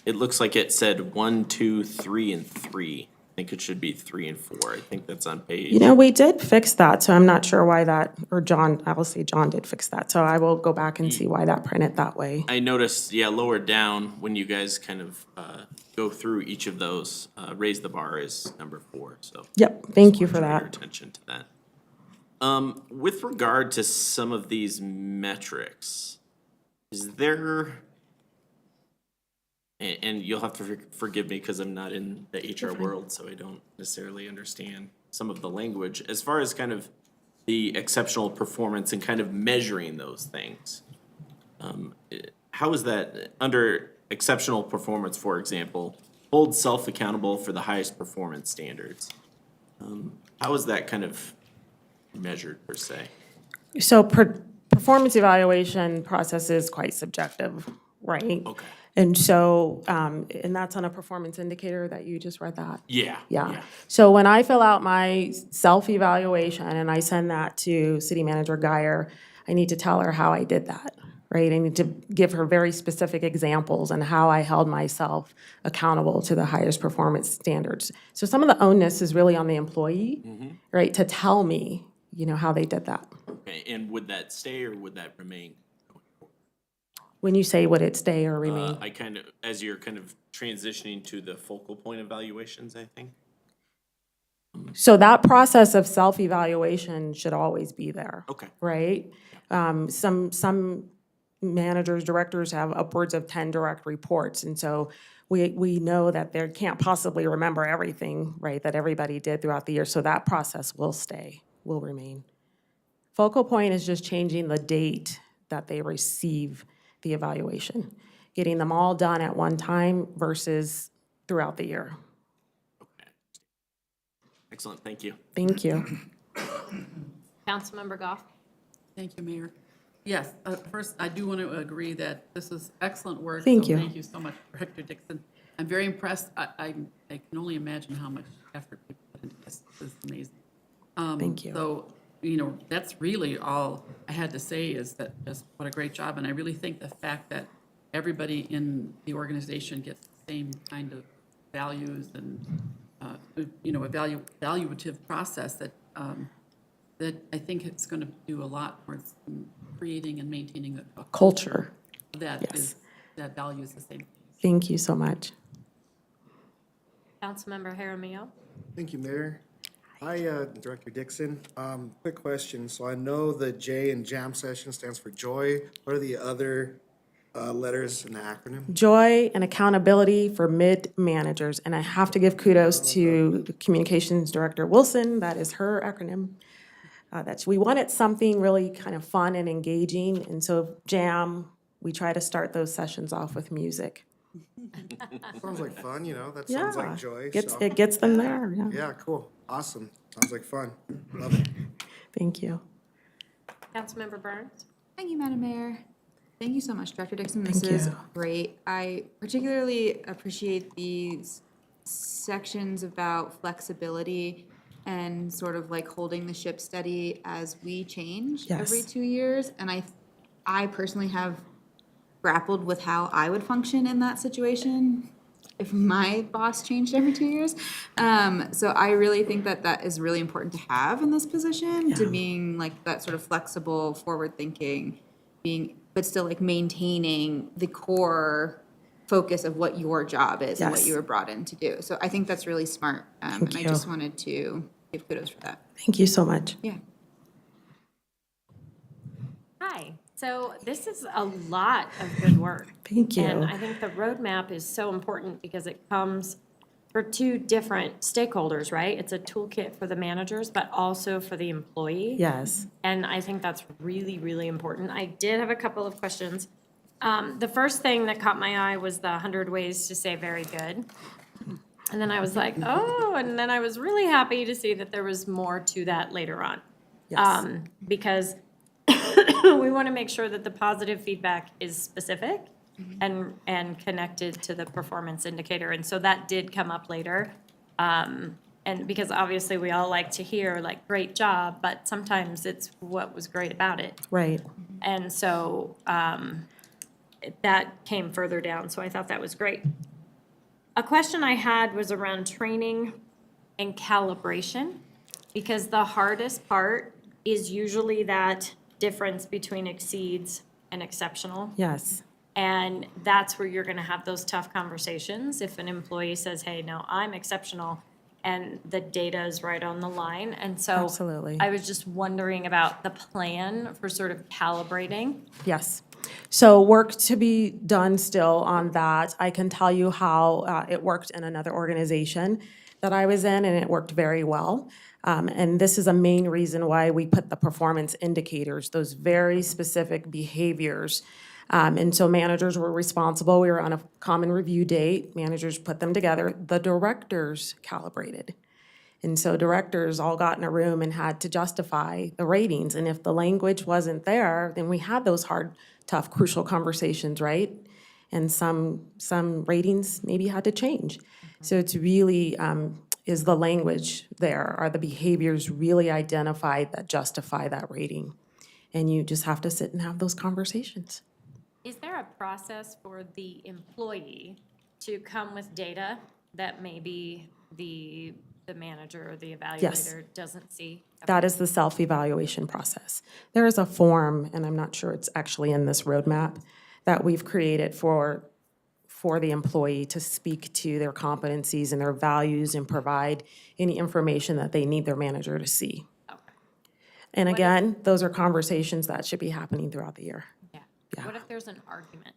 It looks like it said 1, 2, 3, and 3. I think it should be 3 and 4. I think that's on page. You know, we did fix that, so I'm not sure why that, or John, I will say John did fix that, so I will go back and see why that printed that way. I noticed, yeah, lower down, when you guys kind of, go through each of those, raise the bar is number 4, so. Yep, thank you for Draw your that. attention to that. With regard to some of these metrics, is there, and you'll have to forgive me because I'm not in the HR world, so I don't necessarily understand some of the language. As far as kind of the exceptional performance and kind of measuring those things, how is that, under exceptional performance, for example, hold self accountable for the highest performance standards? How is that kind of measured per se? So performance evaluation process is quite subjective, right? Okay. And so, and that's on a performance indicator that you just read that? Yeah. Yeah. So when I fill out my self-evaluation and I send that to City Manager Geyer, I need to tell her how I did that, right? I need to give her very specific examples on how I held myself accountable to the highest performance standards. So some of the onus is really on the employee, right, to tell me, how they did that. Okay, and would that stay or would that remain? When you say would it stay or remain? I kind of, as you're kind of transitioning to the focal point evaluations, I think. So that process of self-evaluation should always be there. Okay. Right? Some managers, directors have upwards of 10 direct reports, and so we know that they can't possibly remember everything, right, that everybody did throughout the year, so that process will stay, will remain. Focal point is just changing the date that they receive the evaluation, getting them all done at one time versus throughout the year. Okay. Excellent, thank you. Thank you. Councilmember Goff? Thank you, Mayor. Yes, first, I do want to agree that this is excellent work. Thank so you. Thank you so much, Director Dixon. I'm very impressed. I can only imagine how much effort people put into this. This is amazing. Thank you. So, that's really all I had to say, is that just what a great job. And I really think the fact that everybody in the organization gets the same kind of values and, evaluative process that I think it's going to do a lot towards creating and maintaining a Culture. that Yes. is, that values the same. Thank you so much. Councilmember Jaramillo? Thank you, Mayor. Hi, Director Dixon. Quick question. So I know the J in JAM session stands for joy. What are the other letters in the acronym? Joy and accountability for mid-managers. And I have to give kudos to the Communications Director Wilson. That is her acronym. We wanted something really kind of fun and engaging. And so JAM, we try to start those sessions off with music. Sounds like fun, that sounds Yeah, like joy. Gets, so- it gets them there, yeah. Yeah, cool. Awesome. Sounds like fun. Love it. Thank you. Councilmember Burns? Thank you, Madam Mayor. Thank you so much, Director Dixon. This Thank is you. great. I particularly appreciate these sections about flexibility and sort of like holding the ship steady as we change every Yes. 2 years. And I personally have grappled with how I would function in that situation if my boss changed every 2 years. So I really think that that is really important to have in this position, to being like that sort of flexible, forward thinking, but still like maintaining the core focus of what your job is and what Yes. you were brought in to do. So I think that's really smart. And I you. just wanted to give kudos for that. Thank you so much. Yeah. Hi. So this is a lot of good work. Thank you. And I think the roadmap is so important because it comes for two different stakeholders, right? It's a toolkit for the managers, but also for the employee. Yes. And I think that's really, really important. I did have a couple of questions. The first thing that caught my eye was the 100 ways to say very good. And then I was like, oh, and then I was really happy to see that there was more to that later on. Yes. Because we want to make sure that the positive feedback is specific and connected to the performance indicator. And so that did come up later. And because obviously we all like to hear like, great job, but sometimes it's what was great about it. Right. And so that came further down, so I thought that was great. A question I had was around training and calibration, because the hardest part is usually that difference between exceeds and exceptional. Yes. And that's where you're gonna have those tough conversations if an employee says, hey, no, I'm exceptional, and the data is right on the line. And so Absolutely. I was just wondering about the plan for sort of calibrating. Yes. So work to be done still on that. I can tell you how it worked in another organization that I was in, and it worked very well. And this is a main reason why we put the performance indicators, those very specific behaviors. And so managers were responsible. We were on a common review date. Managers put them together. The directors calibrated. And so directors all got in a room and had to justify the ratings. And if the language wasn't there, then we had those hard, tough, crucial conversations, right? And some ratings maybe had to change. So it's really, is the language there? Are the behaviors really identified that justify that rating? And you just have to sit and have those conversations. Is there a process for the employee to come with data that maybe the manager or the evaluator doesn't see? That is the self-evaluation process. There is a form, and I'm not sure it's actually in this roadmap, that we've created for the employee to speak to their competencies and their values and provide any information that they need their manager to see. Okay. And again, those are conversations that should be happening throughout the year. Yeah. Yeah. What if there's an argument?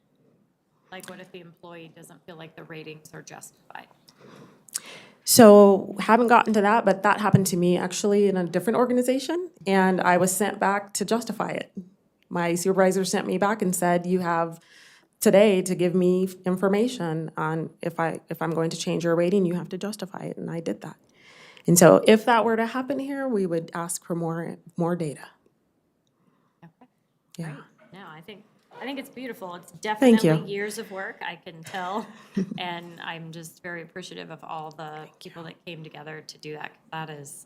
Like, what if the employee doesn't feel like the ratings are justified? So haven't gotten to that, but that happened to me actually in a different organization, and I was sent back to justify it. My supervisor sent me back and said, you have today to give me information on if I'm going to change your rating, you have to justify it, and I did that. And so if that were to happen here, we would ask for more data. Okay. Yeah. No, I think it's beautiful. It's Thank you. definitely years of work, I can tell. And I'm just very appreciative of all the people that came together to do that. That is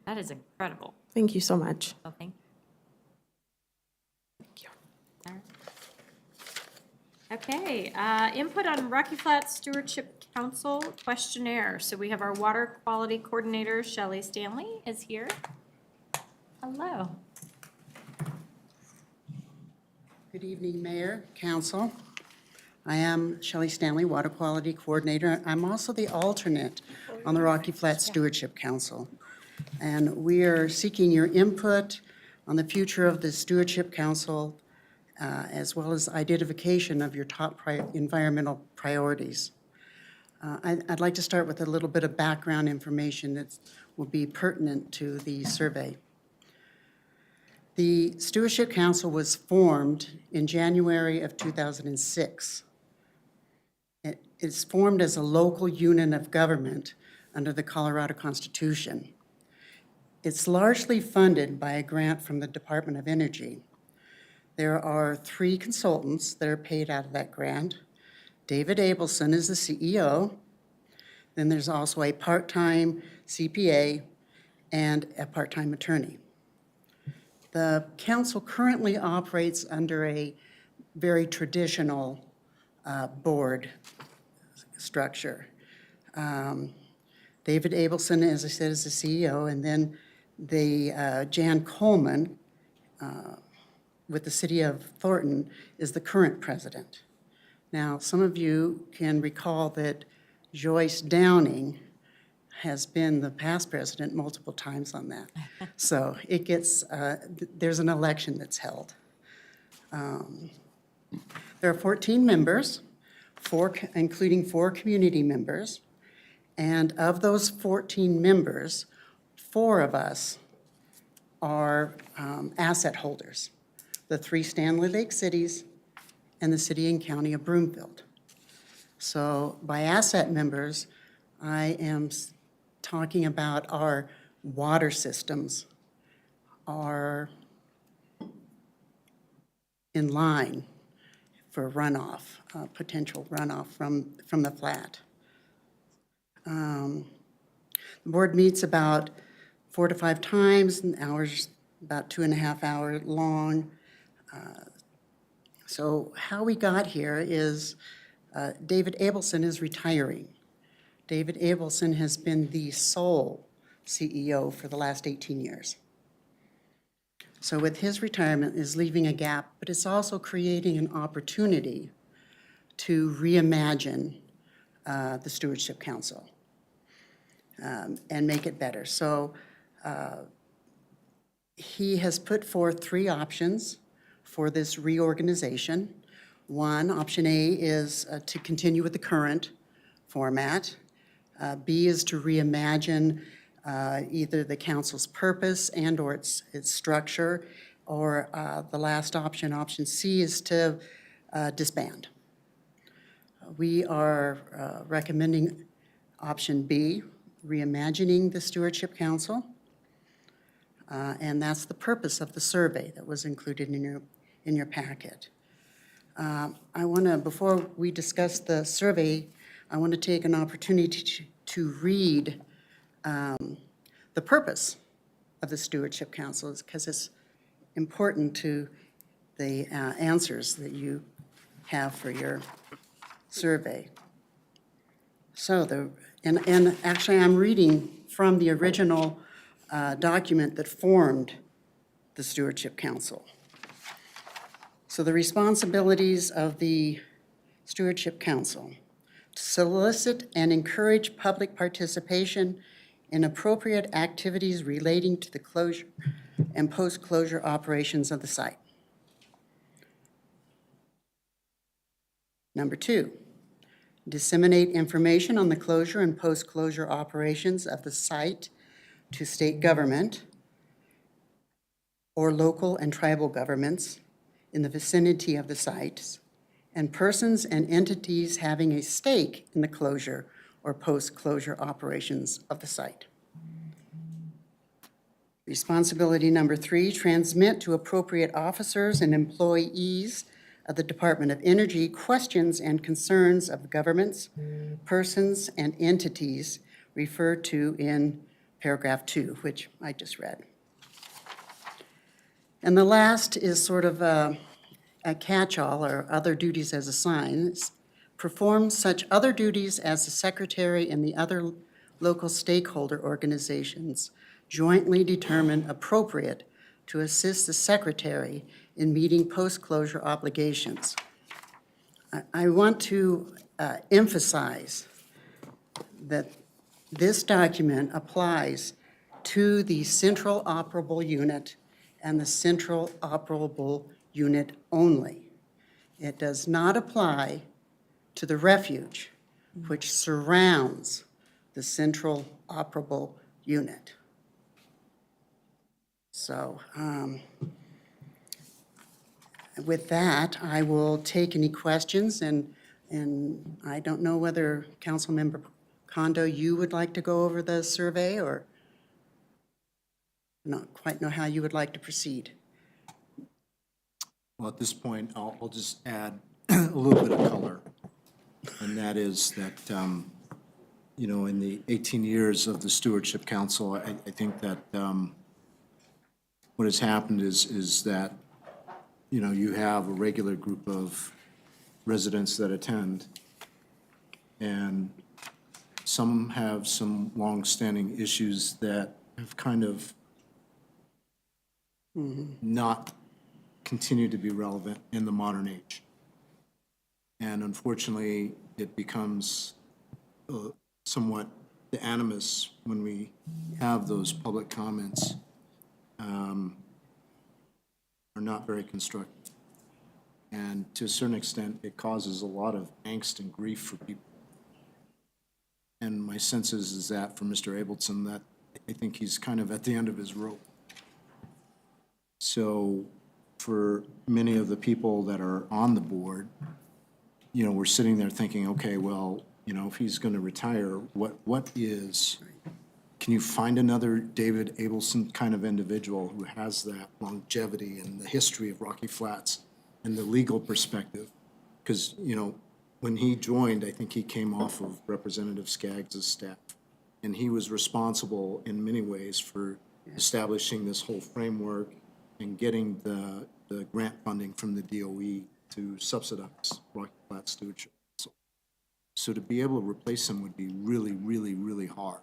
incredible. Thank you so much. So thank you. Thank you. All right. Okay, input on Rocky Flats Stewardship Council questionnaire. So we have our water quality coordinator, Shelley Stanley, is here. Hello. Good evening, Mayor, Council. I am Shelley Stanley, Water Quality Coordinator. I'm also the alternate on the Rocky Flats Stewardship Council. And we are seeking your input on the future of the Stewardship Council, as well as identification of your top environmental priorities. I'd like to start with a little bit of background information that will be pertinent to the survey. The Stewardship Council was formed in January of 2006. It's formed as a local unit of government under the Colorado Constitution. It's largely funded by a grant from the Department of Energy. There are 3 consultants that are paid out of that grant. David Abelson is the CEO. Then there's also a part-time CPA and a part-time attorney. The council currently operates under a very traditional board structure. David Abelson, as I said, is the CEO, and then Jan Coleman with the city of Thornton is the current president. Now, some of you can recall that Joyce Downing has been the past president multiple times on that. So it gets, there's an election that's held. There are 14 members, including 4 community members. And of those 14 members, 4 of us are asset holders, the 3 Stanley Lake cities and the city and county of Broomfield. So by asset members, I am talking about our water systems are in line for runoff, potential runoff from the flat. The board meets about 4 to 5 times, and hours, about 2.5 hours long. So how we got here is David Abelson is retiring. David Abelson has been the sole CEO for the last 18 years. So with his retirement is leaving a gap, but it's also creating an opportunity to reimagine the Stewardship Council and make it better. So he has put forth 3 options for this reorganization. One, option A is to continue with the current format. B is to reimagine either the council's purpose and/or its structure, or the last option, option C, is to disband. We are recommending option B, reimagining the Stewardship Council, and that's the purpose of the survey that was included in your packet. I want to, before we discuss the survey, I want to take an opportunity to read the purpose of the Stewardship Council, because it's important to the answers that you have for your survey. So and actually I'm reading from the original document that formed the Stewardship Council. So the responsibilities of the Stewardship Council: to solicit and encourage public participation in appropriate activities relating to the closure and post-closure operations of the site. Number 2, disseminate information on the closure and post-closure operations of the site to state government or local and tribal governments in the vicinity of the sites, and persons and entities having a stake in the closure or post-closure operations of the site. Responsibility number 3, transmit to appropriate officers and employees of the Department of Energy questions and concerns of governments, persons, and entities referred to in paragraph 2, which I just read. And the last is sort of a catch-all, or other duties as assigned. Perform such other duties as the secretary and the other local stakeholder organizations jointly determine appropriate to assist the secretary in meeting post-closure obligations. I want to emphasize that this document applies to the central operable unit and the central operable unit only. It does not apply to the refuge, which surrounds the central operable unit. So with that, I will take any questions, and I don't know whether Councilmember Kondo, you would like to go over the survey, or not quite know how you would like to proceed. Well, at this point, I'll just add a little bit of color. And that is that, in the 18 years of the Stewardship Council, I think that what has happened is that, you have a regular group of residents that attend, and some have some longstanding issues that have kind of not continued to be relevant in the modern age. And unfortunately, it becomes somewhat the animus when we have those public comments are not very constructive. And to a certain extent, it causes a lot of angst and grief for people. And my sense is that for Mr. Ableton, that I think he's kind of at the end of his rope. So for many of the people that are on the board, you know, we're sitting there thinking, okay, well, you know, if he's going to retire, can you find another David Abelson kind of individual who has that longevity and the history of Rocky Flats and the legal perspective? Because, you know, when he joined, I think he came off of Representative Skaggs' staff. And he was responsible in many ways for establishing this whole framework and getting the grant funding from the DOE to subsidize Rocky Flats stewardship. So to be able to replace him would be really, really, really hard.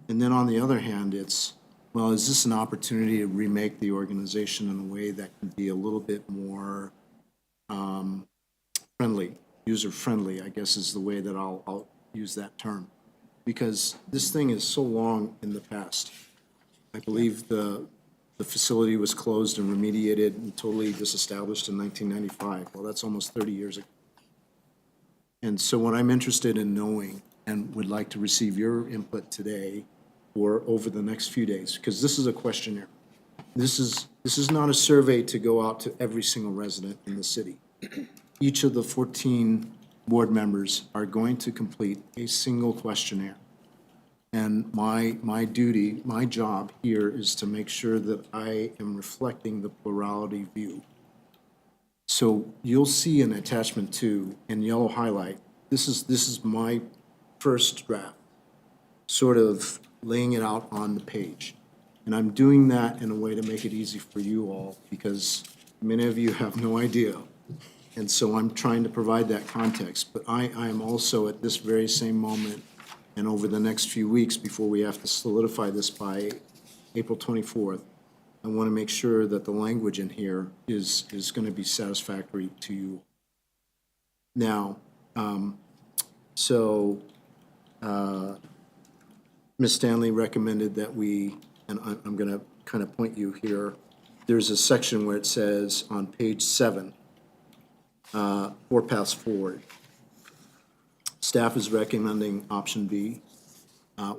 And then on the other hand, it's, well, is this an opportunity to remake the organization in a way that can be a little bit more friendly, user-friendly, I guess is the way that I'll use that term. Because this thing is so long in the past. I believe the facility was closed and remediated and totally disestablished in 1995. Well, that's almost 30 years ago. And so what I'm interested in knowing and would like to receive your input today or over the next few days, because this is a questionnaire. This is not a survey to go out to every single resident in the city. Each of the 14 board members are going to complete a single questionnaire. And my duty, my job here is to make sure that I am reflecting the plurality view. So you'll see an attachment 2 in yellow highlight. This is my first draft, sort of laying it out on the page. And I'm doing that in a way to make it easy for you all, because many of you have no idea. And so I'm trying to provide that context. But I am also at this very same moment and over the next few weeks before we have to solidify this by April 24th, I want to make sure that the language in here is going to be satisfactory to you. Now, Ms. Stanley recommended that we, and I'm going to kind of point you here, there's a section where it says on page 7, 4 paths forward. Staff is recommending option B.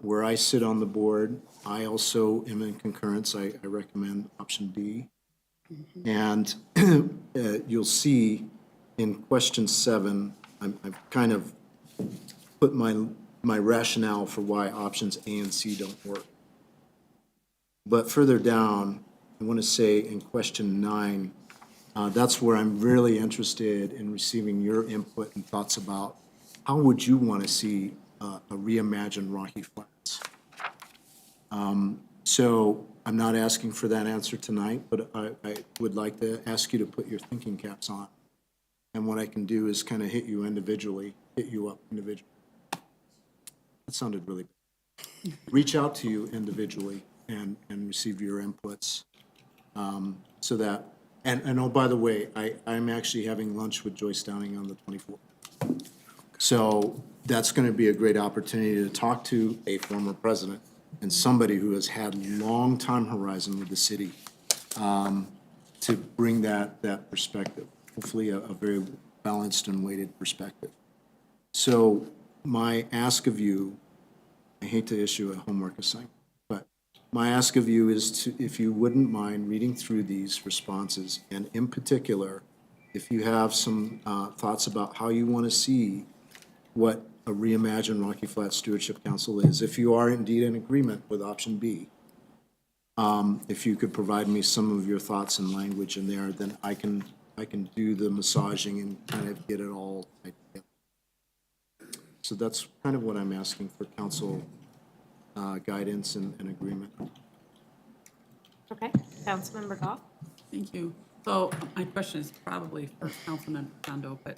Where I sit on the board, I also am in concurrence. I recommend option D. And you'll see in question 7, I've kind of put my rationale for why options A and C don't work. But further down, I want to say in question 9, that's where I'm really interested in receiving your input and thoughts about how would you want to see a reimagined Rocky Flats? So I'm not asking for that answer tonight, but I would like to ask you to put your thinking caps on. And what I can do is kind of hit you up individually. That sounded really bad. Reach out to you individually and receive your inputs. So that, and oh, by the way, I'm actually having lunch with Joyce Downing on the 24th. So that's going to be a great opportunity to talk to a former president and somebody who has had long time horizon with the city to bring that perspective, hopefully a very balanced and weighted perspective. So my ask of you, I hate to issue a homework assignment, but my ask of you is to, if you wouldn't mind reading through these responses, and in particular, if you have some thoughts about how you want to see what a reimagined Rocky Flats Stewardship Council is, if you are indeed in agreement with option B, if you could provide me some of your thoughts and language in there, then I can do the massaging and kind of get it all tied together. So that's kind of what I'm asking for council guidance and agreement. Okay, Councilmember Goff? Thank you. So my question is probably for Councilmember Kondo, but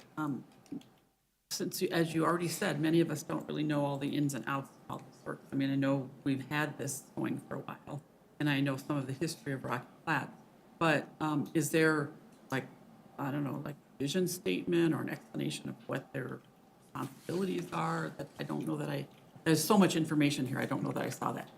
since, as you already said, many of us don't really know all the ins and outs of how this works. I mean, I know we've had this going for a while, and I know some of the history of Rocky Flats, but is there, like, I don't know, like vision statement or an explanation of what their responsibilities are, that I don't know that there's so much information here, I don't know that I saw that.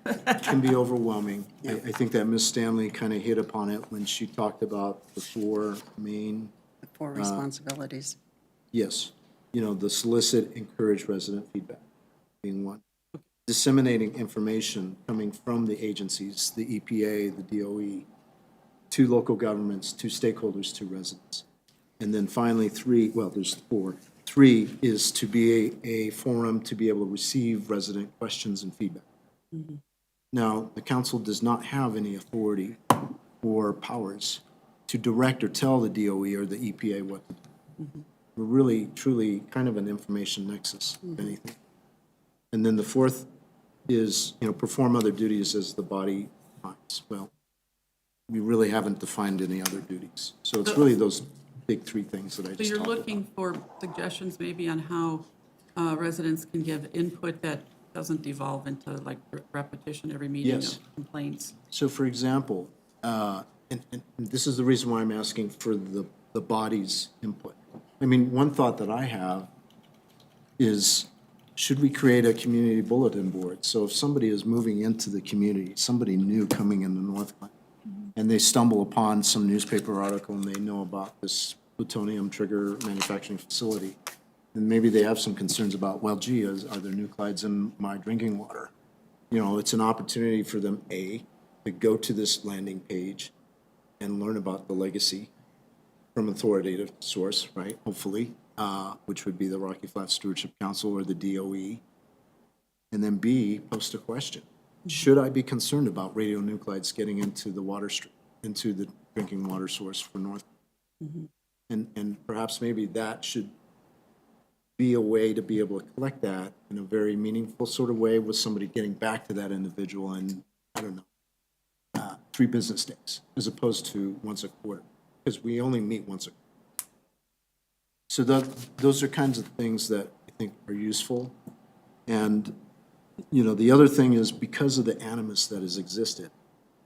It can be overwhelming. I think that Ms. Stanley kind of hit upon it when she talked about the four main, The 4 responsibilities. yes, the solicit, encourage resident feedback being one. Disseminating information coming from the agencies, the EPA, the DOE, to local governments, to stakeholders, to residents. And then finally, 3, well, there's 4. 3 is to be a forum to be able to receive resident questions and feedback. Now, the council does not have any authority or powers to direct or tell the DOE or the EPA what to do. We're really, truly kind of an information nexus, if anything. And then the 4th is, perform other duties as the body finds. Well, we really haven't defined any other duties. So it's really those big 3 things that I So just you're talked about. looking for suggestions maybe on how residents can give input that doesn't devolve into like repetition every meeting Yes. of complaints? So for example, and this is the reason why I'm asking for the body's input. I mean, one thought that I have is, should we create a community bulletin board? So if somebody is moving into the community, somebody new coming into Northglenn, and they stumble upon some newspaper article and they know about this plutonium trigger manufacturing facility, and maybe they have some concerns about, well, gee, are there nuclides in my drinking water? It's an opportunity for them, A, to go to this landing page and learn about the legacy from authoritative source, right, hopefully, which would be the Rocky Flats Stewardship Council or the DOE. And then B, post a question. Should I be concerned about radionuclides getting into the water stream, into the drinking water source for North? And perhaps maybe that should be a way to be able to collect that in a very meaningful sort of way with somebody getting back to that individual in, I don't know, 3 business days, as opposed to once a quarter, because we only meet once a quarter. So those are kinds of things that I think are useful. And, the other thing is, because of the animus that has existed,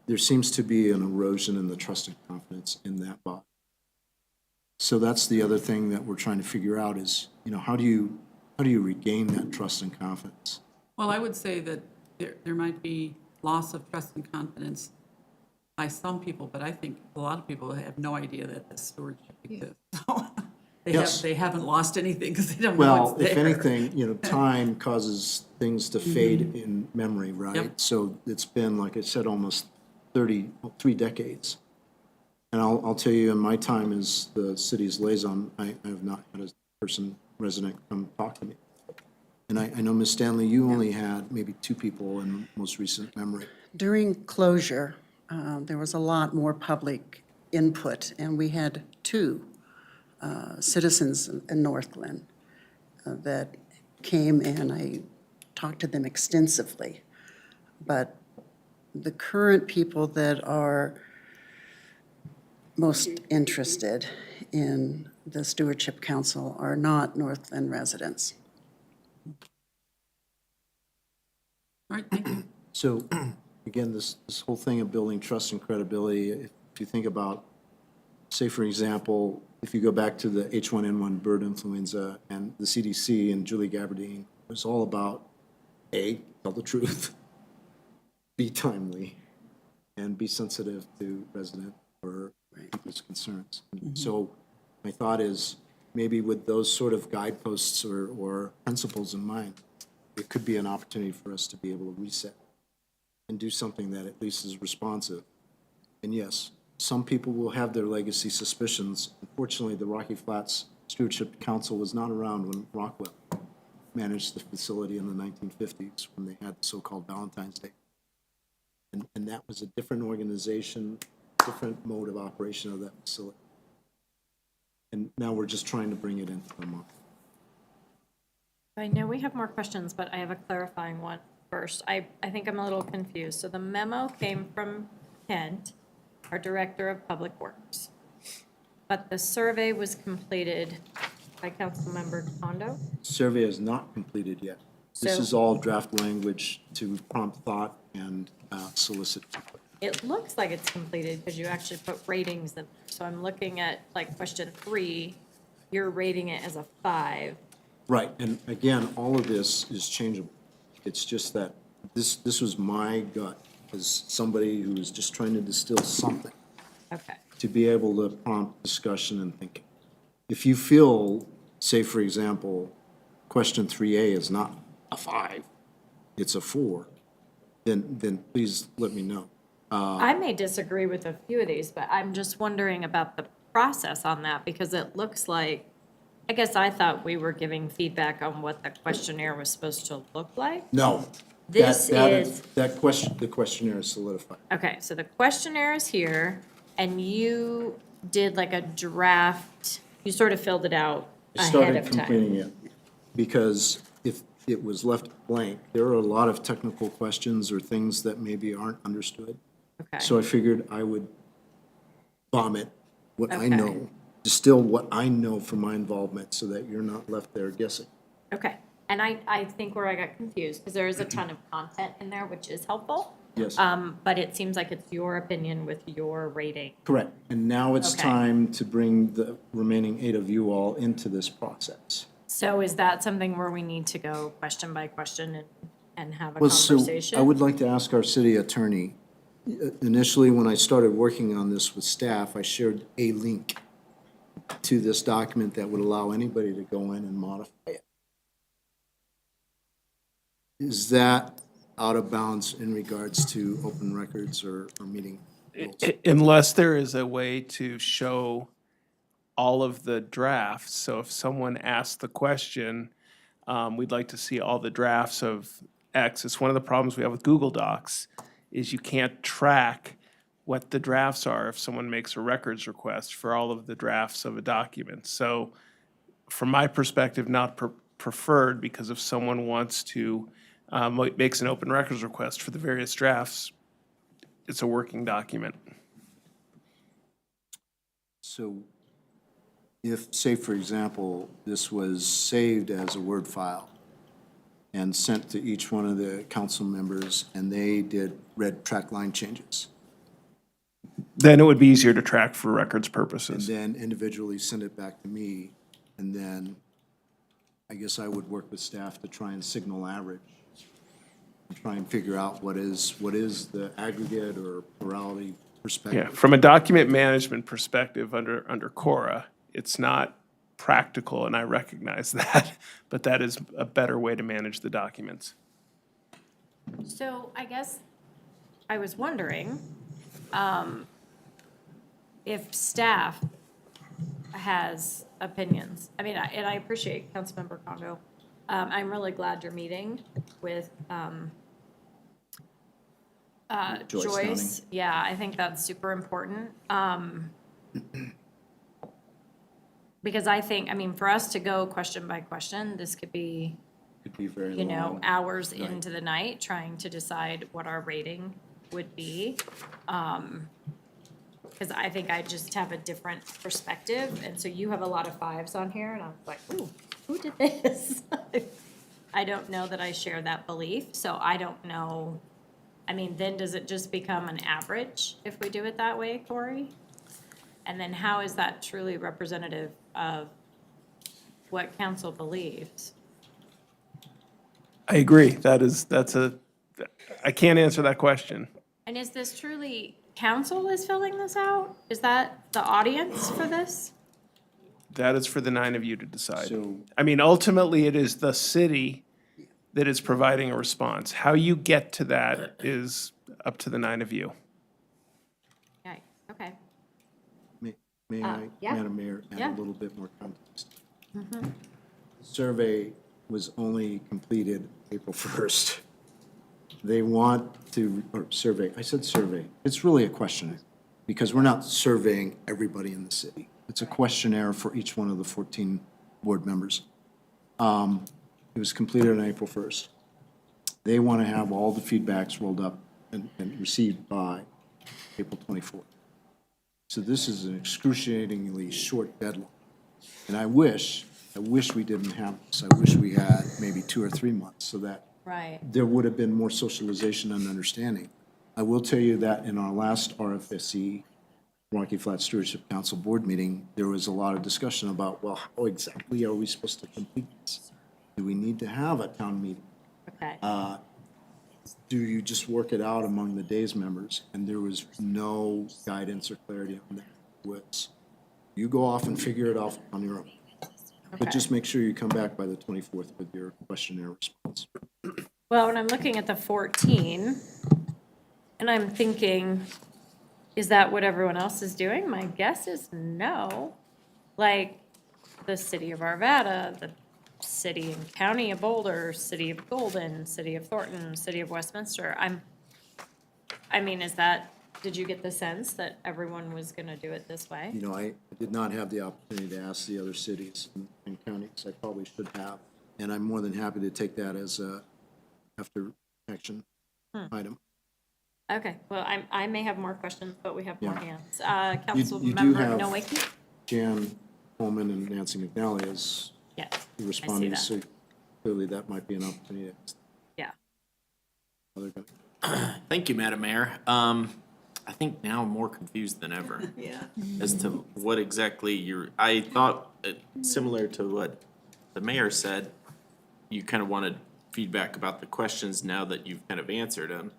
there seems to be an erosion in the trust and confidence in that body. So that's the other thing that we're trying to figure out is, how do you regain that trust and confidence? Well, I would say that there might be loss of trust and confidence by some people, but I think a lot of people have no idea that this stewardship exists. So Yes. they haven't lost anything because they don't know Well, it's if there. anything, time causes things to fade in memory, right? Yep. So it's been, like I said, almost 3 decades. And I'll tell you, in my time as the city's liaison, I have not had a resident come talk to me. And I know, Ms. Stanley, you only had maybe 2 people in most recent memory. During closure, there was a lot more public input, and we had 2 citizens in Northglenn that came, and I talked to them extensively. But the current people that are most interested in the Stewardship Council are not Northglenn residents. All right, thank you. So, again, this whole thing of building trust and credibility, if you think about, say, for example, if you go back to the H1N1 bird influenza and the CDC and Julie Gabardine, it was all about, A, tell the truth, be timely, and be sensitive to resident or people's concerns. So my thought is, maybe with those sort of guideposts or principles in mind, it could be an opportunity for us to be able to reset and do something that at least is responsive. And yes, some people will have their legacy suspicions. Unfortunately, the Rocky Flats Stewardship Council was not around when Rockwell managed the facility in the 1950s, when they had the so-called Valentine's Day. And that was a different organization, different mode of operation of that facility. And now we're just trying to bring it into the month. I know we have more questions, but I have a clarifying one first. I think I'm a little confused. So the memo came from Kent, our Director of Public Works. But the survey was completed by Councilmember Kondo? Survey is not completed yet. This So- is all draft language to prompt thought and solicit. it looks like it's completed because you actually put ratings in. So I'm looking at like question 3, you're rating it as a 5. Right, and again, all of this is changeable. It's just that this was my gut as somebody who was just trying to distill something Okay. to be able to prompt discussion and thinking. If you feel, say, for example, question 3A is not a 5, it's a 4, then please let me know. I may disagree with a few of these, but I'm just wondering about the process on that because it looks like, I guess I thought we were giving feedback on what the questionnaire was supposed to look like. No. This is, That question, the questionnaire is solidified. okay, so the questionnaire is here and you did like a draft, you sort of filled it out I ahead started of time. completing it because if it was left blank, there are a lot of technical questions or things that maybe aren't understood. So Okay, I figured I would vomit what I Okay. know, distill what I know from my involvement so that you're not left there guessing. okay. And I think where I got confused, because there is a ton of content in there, which is helpful. Yes. But it seems like it's your opinion with your rating. Correct. And now it's Okay. time to bring the remaining 8 of you all into this process. So is that something where we need to go question by question and have a Well, so conversation? I would like to ask our city attorney, initially, when I started working on this with staff, I shared a link to this document that would allow anybody to go in and modify it. Is that out of bounds in regards to open records or meeting rules? Unless there is a way to show all of the drafts, so if someone asks the question, we'd like to see all the drafts of X. It's one of the problems we have with Google Docs, is you can't track what the drafts are if someone makes a records request for all of the drafts of a document. So from my perspective, not preferred, because if someone wants to, makes an open records request for the various drafts, it's a working document. So if, say, for example, this was saved as a Word file and sent to each one of the council members and they did red track line changes, Then it would be easier to track for records and purposes. then individually send it back to me, and then I guess I would work with staff to try and signal average, and try and figure out what is the aggregate or plurality Yeah, perspective. from a document management perspective, under Cora, it's not practical, and I recognize that, but that is a better way to manage the documents. So I guess I was wondering, if staff has opinions. I mean, and I appreciate Councilmember Congo. I'm really glad you're meeting with, Joyce. Yeah, I think that's super important. Because I think, I mean, for us to go question by question, this could be, Could be very you know, long. hours into the night trying to decide what our rating would be. Because I think I just have a different perspective, and so you have a lot of 5s on here, and I was like, ooh, who did this? I don't know that I share that belief, so I don't know. I mean, then does it just become an average if we do it that way, Corey? And then how is that truly representative of what council believes? I agree, I can't answer that question. And is this truly, council is filling this out? Is that the audience for this? That is for the 9 of you to decide. So- I mean, ultimately, it is the city that is providing a response. How you get to that is up to the 9 of you. Okay, okay. May I, yeah. Madam Mayor, add Yeah. a little bit more context? The survey was only completed April 1st. They want to, or survey, I said survey, it's really a questionnaire, because we're not surveying everybody in the city. It's a questionnaire for each one of the 14 board members. It was completed on April 1st. They want to have all the feedbacks rolled up and received by April 24th. So this is an excruciatingly short deadline. And I wish we didn't have this. I wish we had maybe 2 or 3 months so that Right. there would have been more socialization and understanding. I will tell you that in our last RFSC, Rocky Flat Stewardship Council Board meeting, there was a lot of discussion about, well, how exactly are we supposed to complete this? Do we need to have a town meeting? Okay. Do you just work it out among the day's members? And there was no guidance or clarity on that. Was, you go off and figure it out on your own. But just make sure you come back by the 24th with your questionnaire response. Well, when I'm looking at the 14, and I'm thinking, is that what everyone else is doing? My guess is no. Like, the city of Arvada, the city and county of Boulder, city of Golden, city of Thornton, city of Westminster. I mean, is that, did you get the sense that everyone was gonna do it this way? You know, I did not have the opportunity to ask the other cities and counties. I probably should have. And I'm more than happy to take that as a after action item. Okay, well, I may have more questions, but we have more Yeah. hands. You do Councilmember have Nowicki? Jan Coleman and Nancy McNally as Yeah, responding, that. so clearly that might be an opportunity. to- yeah. other guy. Thank you, Madam Mayor. I think now I'm more confused than ever. Yeah. As to what exactly I thought, similar to what the mayor said, you kind of wanted feedback about the questions now that you've kind of answered them.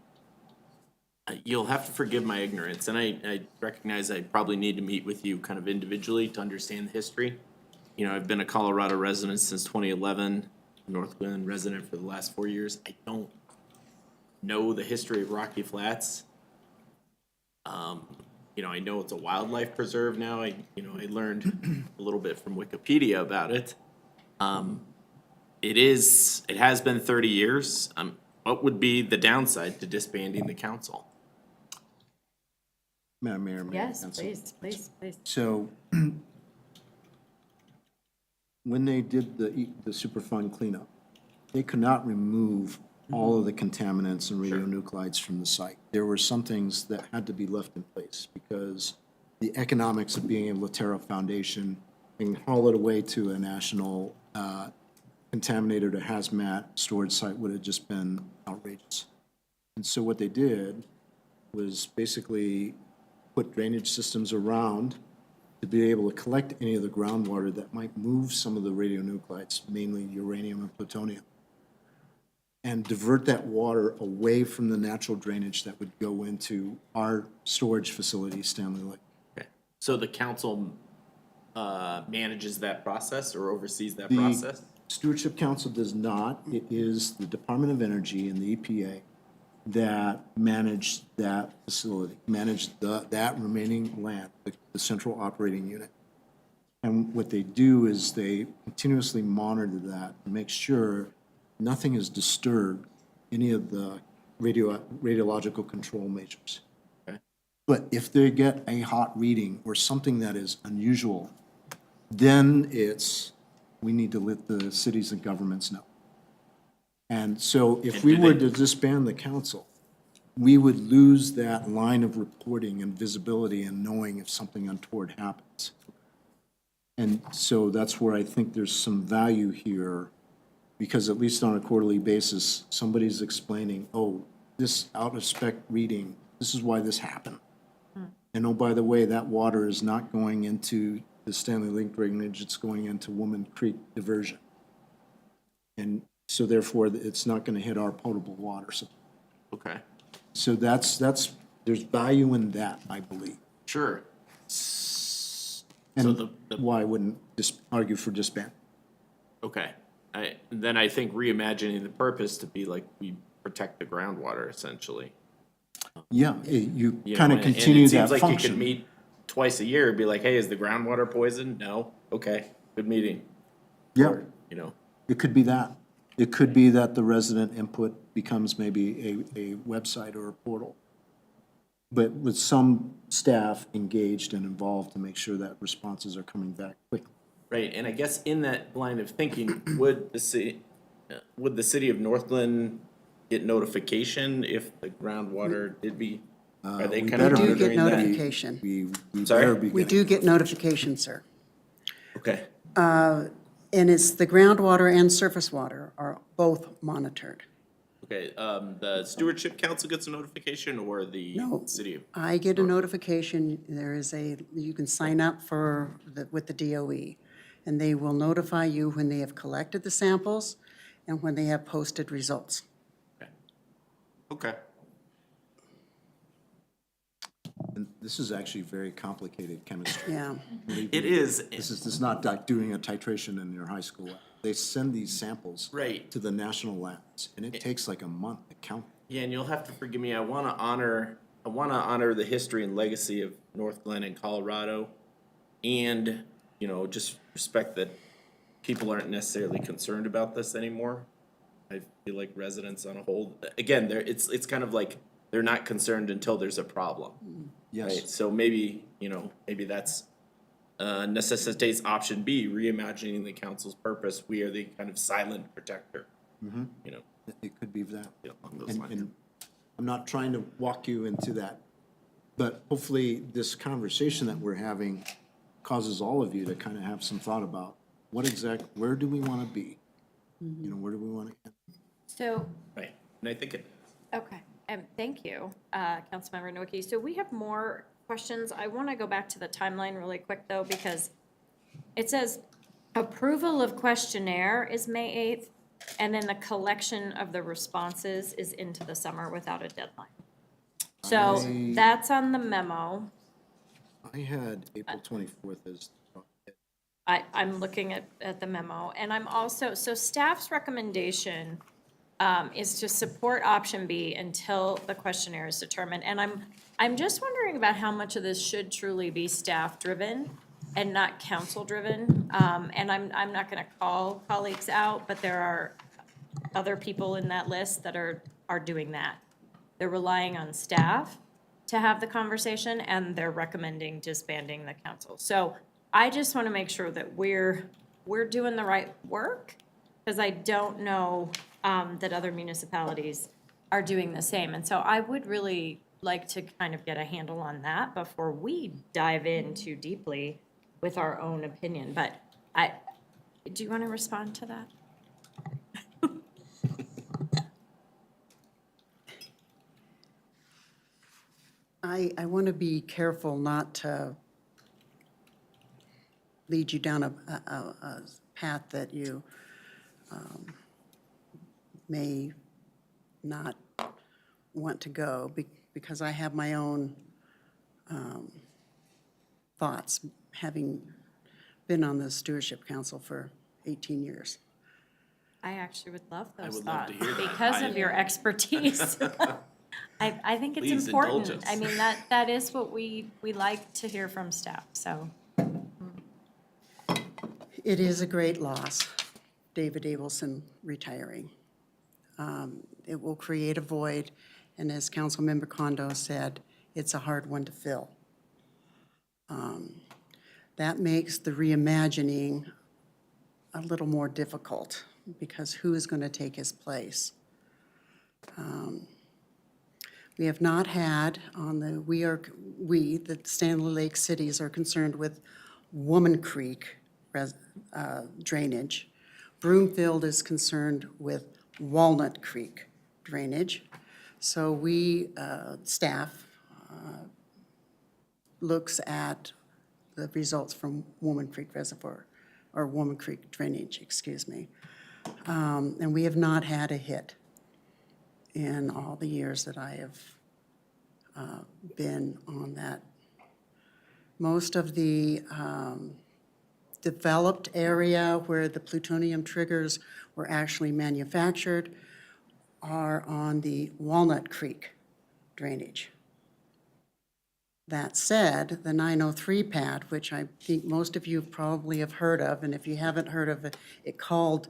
You'll have to forgive my ignorance, and I recognize I probably need to meet with you kind of individually to understand the history. You know, I've been a Colorado resident since 2011, Northland resident for the last 4 years. I don't know the history of Rocky Flats. You know, I know it's a wildlife preserve now. I learned a little bit from Wikipedia about it. It has been 30 years. What would be the downside to disbanding the council? Madam Mayor, may I Yes, answer? please. So when they did the Superfund cleanup, they could not remove all of the contaminants and radionuclides from the site. There were some things that had to be left in place because the economics of being able to tear up foundation and haul it away to a national contaminator to hazmat storage site would have just been outrageous. And so what they did was basically put drainage systems around to be able to collect any of the groundwater that might move some of the radionuclides, mainly uranium and plutonium, and divert that water away from the natural drainage that would go into our storage facility, Stanley Lake. Okay. So the council manages that process or oversees that The process? Stewardship Council does not. It is the Department of Energy and the EPA that manage that facility, manage that remaining land, the central operating unit. And what they do is they continuously monitor that to make sure nothing has disturbed any of the radiological control measures. Okay. But if they get a hot reading or something that is unusual, then we need to let the cities and governments know. And so if we were to disband the council, we would lose that line of reporting and visibility and knowing if something untoward happens. And so that's where I think there's some value here, because at least on a quarterly basis, somebody's explaining, oh, this out of spec reading, this is why this happened. And oh, by the way, that water is not going into the Stanley Lake drainage, it's going into Woman Creek diversion. And so therefore, it's not gonna hit our potable water supply. Okay. So that's, there's value in that, I believe. Sure. And why I wouldn't just argue for disband. Okay. Then I think reimagining the purpose to be like we protect the groundwater essentially. Yeah, you You kind know, of and continue it that seems like you could function. meet twice a year, be like, hey, is the groundwater poisoned? No. Okay, good meeting. Yeah, Or, you know, it could be that. It could be that the resident input becomes maybe a website or a portal. But with some staff engaged and involved to make sure that responses are coming back quickly. right. And I guess in that line of thinking, would the city of Northland get notification if the groundwater did be? Are they We kind of better do get monitoring that? notification. We Sorry? better be We getting- do get notification, sir. Okay. And it's the groundwater and surface water are both monitored. Okay, the stewardship council gets a notification or the No. city? I get a notification, you can sign up with the DOE, and they will notify you when they have collected the samples and when they have posted results. Okay. And this is actually very complicated chemistry. Yeah. It is. This is not like doing a titration in your high school lab. They send these samples Right. to the national labs, and it takes like a month to count. Yeah, and you'll have to forgive me. I want to honor the history and legacy of North Glen and Colorado, and just respect that people aren't necessarily concerned about this anymore. I feel like residents on a whole, again, it's kind of like they're not concerned until there's a problem. Right? Yes, So maybe that's necessitates option B, reimagining the council's purpose. We are the kind of silent protector. it could be that. Along those And lines. I'm not trying to walk you into that, but hopefully this conversation that we're having causes all of you to kind of have some thought about where do we want to be? Where do we want to end? So, Right, and I think it. okay, thank you, Councilmember Nowicki. So we have more questions. I want to go back to the timeline really quick, though, because it says approval of questionnaire is May 8th, and then the collection of the responses is into the summer without a deadline. So that's on the memo. I had April 24th as, I'm looking at the memo, and I'm also, so staff's recommendation is to support option B until the questionnaire is determined. And I'm just wondering about how much of this should truly be staff-driven and not council-driven. And I'm not gonna call colleagues out, but there are other people in that list that are doing that. They're relying on staff to have the conversation, and they're recommending disbanding the council. So I just want to make sure that we're doing the right work, because I don't know that other municipalities are doing the same. And so I would really like to kind of get a handle on that before we dive in too deeply with our own opinion. But do you want to respond to that? I want to be careful not to lead you down a path that you may not want to go, because I have my own thoughts, having been on the Stewardship Council for 18 years. I actually would love those would love to thoughts hear that. because of your expertise. I think it's Please important. indulge us. I mean, that is what we like to hear from staff, so. It is a great loss, David Abelson retiring. It will create a void, and as Councilmember Kondo said, it's a hard one to fill. That makes the reimagining a little more difficult, because who is going to take his place? We have not had the Stanley Lake cities are concerned with Woman Creek drainage. Broomfield is concerned with Walnut Creek drainage. So staff looks at the results from Woman Creek Reservoir, or Woman Creek drainage, excuse me. And we have not had a hit in all the years that I have been on that. Most of the developed area where the plutonium triggers were actually manufactured are on the Walnut Creek drainage. That said, the 903 pad, which I think most of you probably have heard of, and if you haven't heard of it called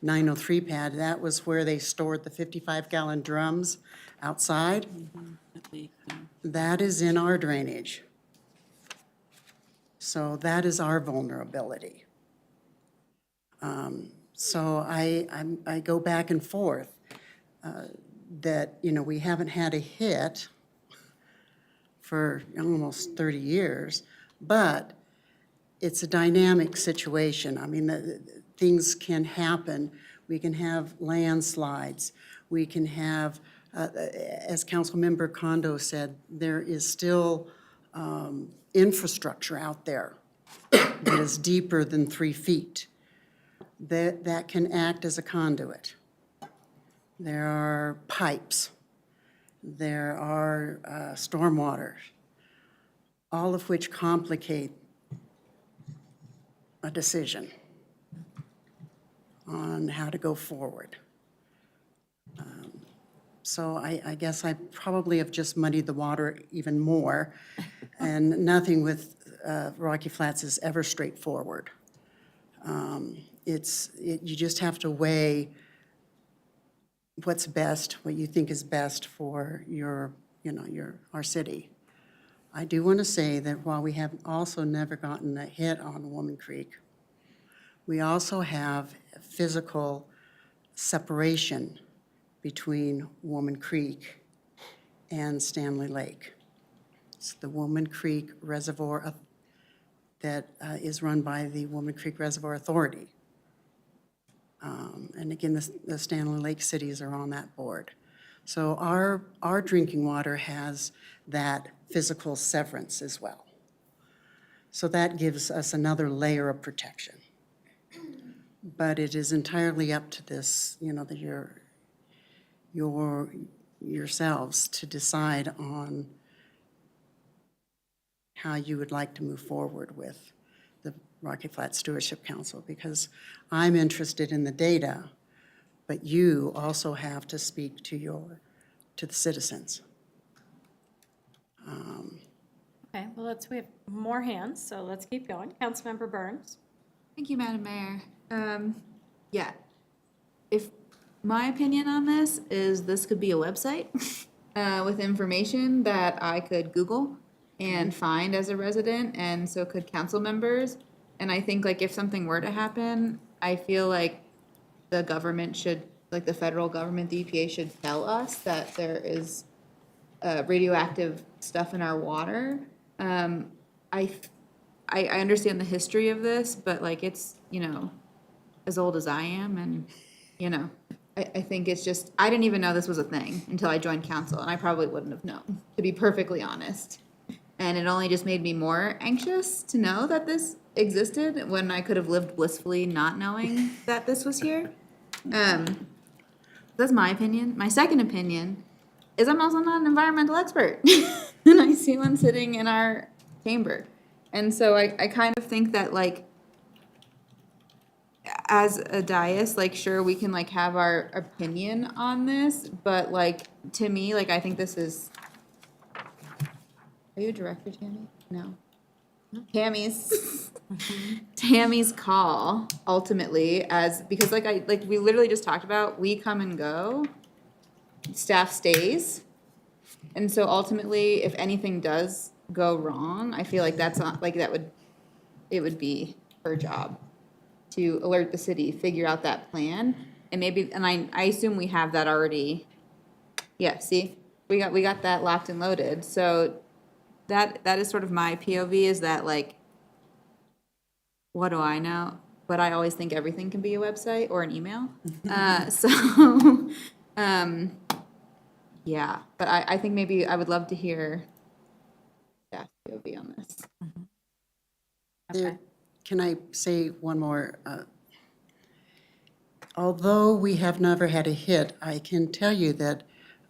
903 pad, that was where they stored the 55-gallon drums outside. That is in our drainage. So that is our vulnerability. So I go back and forth that, we haven't had a hit for almost 30 years, but it's a dynamic situation. I mean, things can happen. We can have landslides. We can have, as Councilmember Kondo said, there is still infrastructure out there that is deeper than 3 feet that can act as a conduit. There are pipes. There are stormwater, all of which complicate a decision on how to go forward. So I guess I probably have just muddied the water even more, and nothing with Rocky Flats is ever straightforward. You just have to weigh what's best, what you think is best for our city. I do want to say that while we have also never gotten a hit on Woman Creek, we also have a physical separation between Woman Creek and Stanley Lake. It's the Woman Creek Reservoir that is run by the Woman Creek Reservoir Authority. And again, the Stanley Lake cities are on that board. So our drinking water has that physical severance as well. So that gives us another layer of protection. But it is entirely up to this, yourselves to decide on how you would like to move forward with the Rocky Flats Stewardship Council, because I'm interested in the data, but you also have to speak to the citizens. Okay, well, we have more hands, so let's keep going. Councilmember Burns? Thank you, Madam Mayor. Yeah, if my opinion on this could be a website with information that I could Google and find as a resident, and so could council members. And I think like if something were to happen, I feel like the government should, like the federal government, the EPA should tell us that there is radioactive stuff in our water. I understand the history of this, but like it's, as old as I am, and, I think it's just, I didn't even know this was a thing until I joined council, and I probably wouldn't have known, to be perfectly honest. And it only just made me more anxious to know that this existed when I could have lived blissfully not knowing that this was here. That's my opinion. My second opinion is I'm also not an environmental expert. And I see one sitting in our chamber. And so I kind of think that like, as a dais, like sure, we can like have our opinion on this, but like, to me, like I think this is, are you a director, Tammy? No. Tammy's call ultimately, because we literally just talked about, we come and go, staff stays. And so ultimately, if anything does go wrong, I feel like that's not, like it would be her job to alert the city, figure out that plan, and maybe, and I assume we have that already. Yeah, see, we got that locked and loaded. So that is sort of my POV, is that like, what do I know? But I always think everything can be a website or an email. Yeah, but I think maybe I would love to hear staff POV on this. Can I say one more? Although we have never had a hit, I can tell you that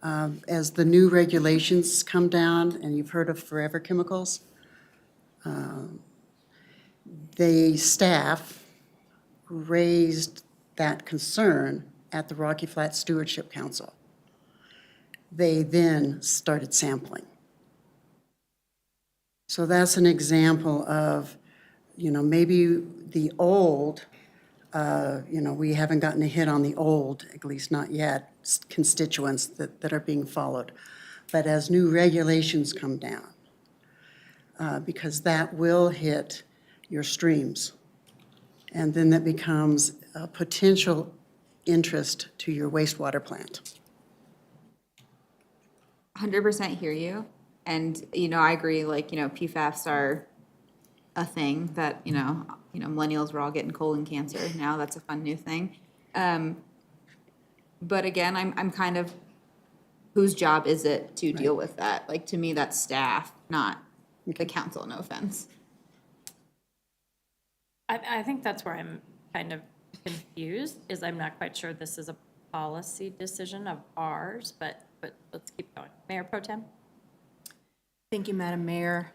as the new regulations come down, and you've heard of forever chemicals, the staff raised that concern at the Rocky Flats Stewardship Council. They then started sampling. So that's an example of, maybe the old, we haven't gotten a hit on the old, at least not yet, constituents that are being followed. But as new regulations come down, because that will hit your streams, and then that becomes a potential interest to your wastewater plant. 100% hear you. And, I agree, like, PFAS are a thing that, millennials were all getting colon cancer. Now that's a fun new thing. But again, I'm kind of, whose job is it to deal with that? Like, to me, that's staff, not the council, no offense. I think that's where I'm kind of confused, is I'm not quite sure this is a policy decision of ours, but let's keep going. Mayor Pro Tem? Thank you, Madam Mayor.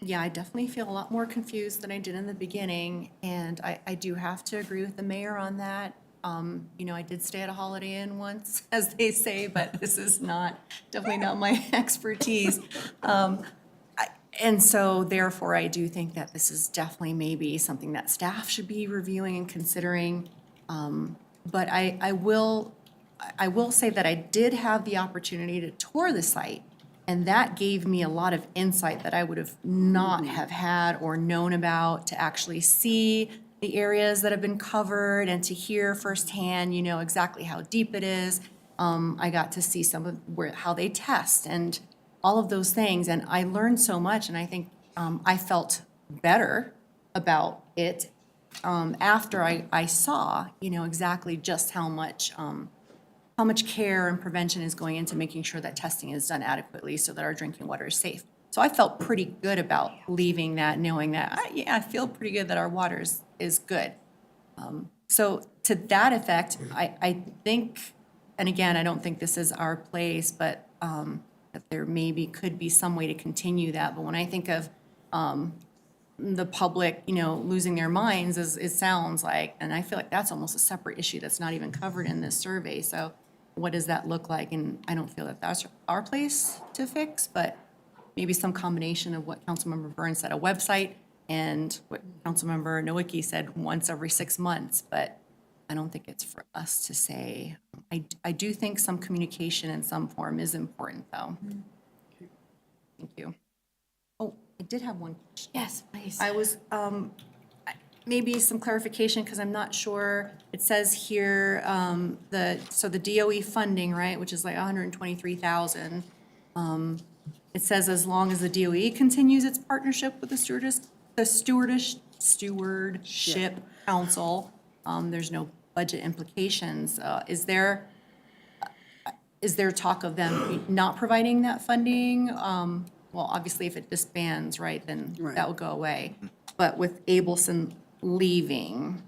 Yeah, I definitely feel a lot more confused than I did in the beginning, and I do have to agree with the mayor on that. You know, I did stay at a Holiday Inn once, as they say, but this is definitely not my expertise. And so therefore, I do think that this is definitely maybe something that staff should be reviewing and considering. But I will say that I did have the opportunity to tour the site, and that gave me a lot of insight that I would have not have had or known about, to actually see the areas that have been covered and to hear firsthand, you know, exactly how deep it is. I got to see some of how they test and all of those things, and I learned so much, and I think I felt better about it after I saw, you know, exactly just how much care and prevention is going into making sure that testing is done adequately so that our drinking water is safe. So I felt pretty good about leaving that, knowing that, I feel pretty good that our water is good. So to that effect, I think, and again, I don't think this is our place, but that there maybe could be some way to continue that. But when I think of the public, you know, losing their minds, as it sounds like, and I feel like that's almost a separate issue that's not even covered in this survey. So what does that look like? And I don't feel that that's our place to fix, but maybe some combination of what Councilmember Burns said, a website, and what Councilmember Nowicki said, once every 6 months. But I don't think it's for us to say. I do think some communication in some form is important, though. Thank you. Oh, I did have one question. Yes, please. I was, maybe some clarification, because I'm not sure. It says here, the DOE funding, right, which is like 123,000. It says as long as the DOE continues its partnership with the Stewardship Council, there's no budget implications. Is there talk of them not providing that funding? Well, obviously, if it disbands, right, then that will go away. But with Abelson leaving,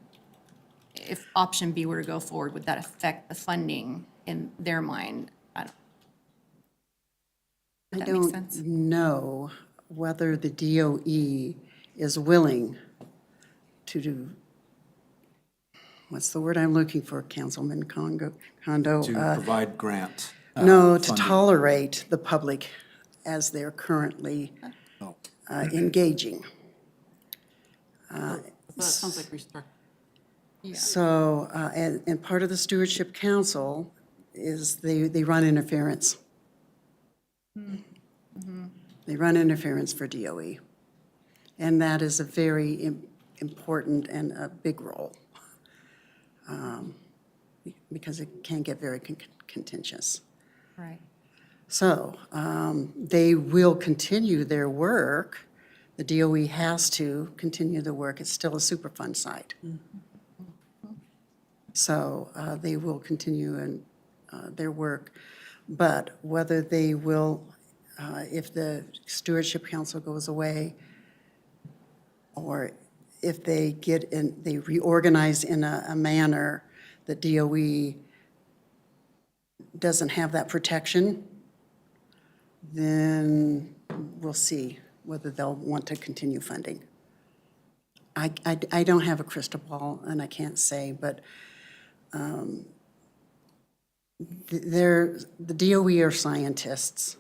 if option B were to go forward, would that affect the funding in their mind? I Does that make don't sense? know whether the DOE is willing to do, what's the word I'm looking for, Councilman Condo? To provide grant. No, to funding. tolerate the public as they're currently Oh. engaging. So that sounds like restructuring. So, and part of the Stewardship Council is they run interference. They run interference for DOE. And that is a very important and a big role, because it can get very contentious. Right. So they will continue their work. The DOE has to continue the work. It's still a Superfund site. So they will continue their work. But whether they will, if the Stewardship Council goes away, or if they they reorganize in a manner that DOE doesn't have that protection, then we'll see whether they'll want to continue funding. I don't have a crystal ball, and I can't say, but the DOE are scientists.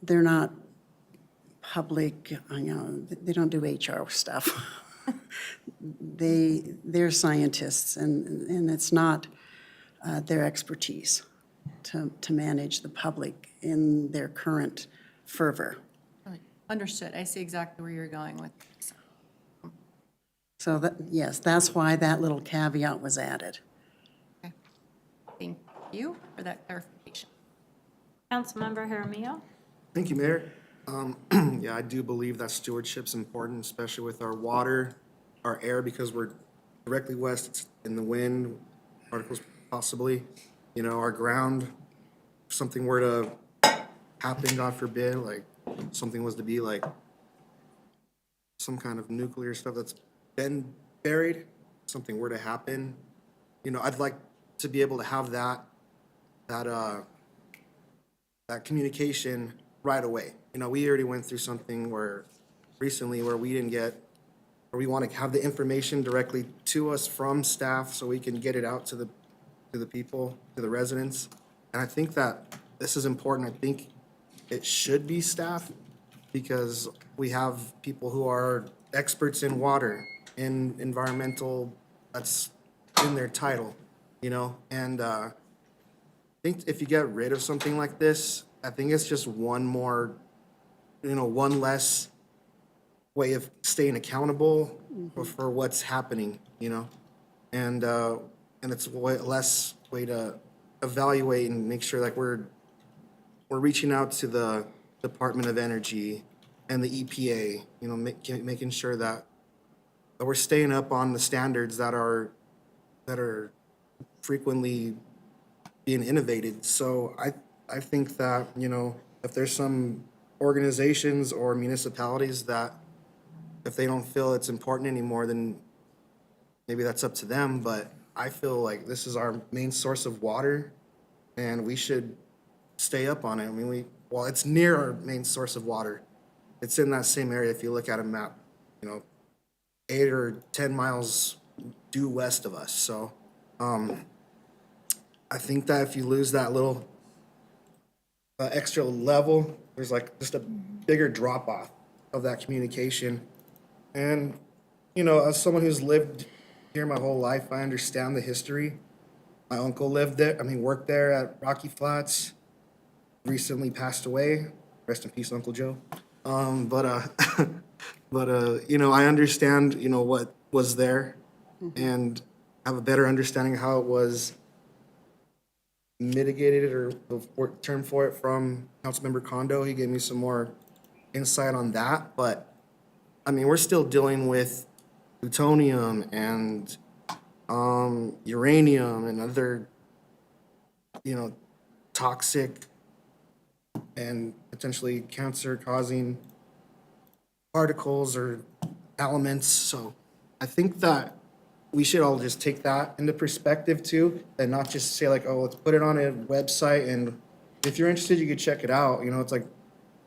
They're not public, they don't do HR stuff. They're scientists, and it's not their expertise to manage the public in their current fervor. Understood. I see exactly where you're going with this. So that, yes, that's why that little caveat was added. Okay. Thank you for that clarification. Councilmember Jaramillo? Thank you, Mayor. Yeah, I do believe that stewardship's important, especially with our water, our air, because we're directly west, it's in the wind, particles possibly. You know, our ground, if something were to happen, God forbid, like something was to be like some kind of nuclear stuff that's been buried, something were to happen, you know, I'd like to be able to have that communication right away. You know, we already went through something recently where we didn't get, or we want to have the information directly to us from staff so we can get it out to the people, to the residents. And I think that this is important. I think it should be staff because we have people who are experts in water, in environmental, that's in their title, you know? And I think if you get rid of something like this, I think it's just one more, you know, one less way of staying accountable for what's happening, you know? And it's less way to evaluate and make sure like we're reaching out to the Department of Energy and the EPA, you know, making sure that we're staying up on the standards that are frequently being innovated. So I think that, you know, if there's some organizations or municipalities that if they don't feel it's important anymore, then maybe that's up to them. But I feel like this is our main source of water and we should stay up on it. I mean, well, it's near our main source of water. It's in that same area if you look at a map, you know, 8 or 10 miles due west of us. So I think that if you lose that little extra level, there's like just a bigger drop off of that communication. And, you know, as someone who's lived here my whole life, I understand the history. My uncle lived there, worked there at Rocky Flats, recently passed away. Rest in peace, Uncle Joe. But you know, I understand, you know, what was there and have a better understanding of how it was mitigated or the term for it from Councilmember Kondo. He gave me some more insight on that. But, I mean, we're still dealing with plutonium and uranium and other, you know, toxic and potentially cancer-causing particles or elements. So I think that we should all just take that into perspective too, and not just say like, oh, let's put it on a website, and if you're interested, you could check it out. You know, it's like,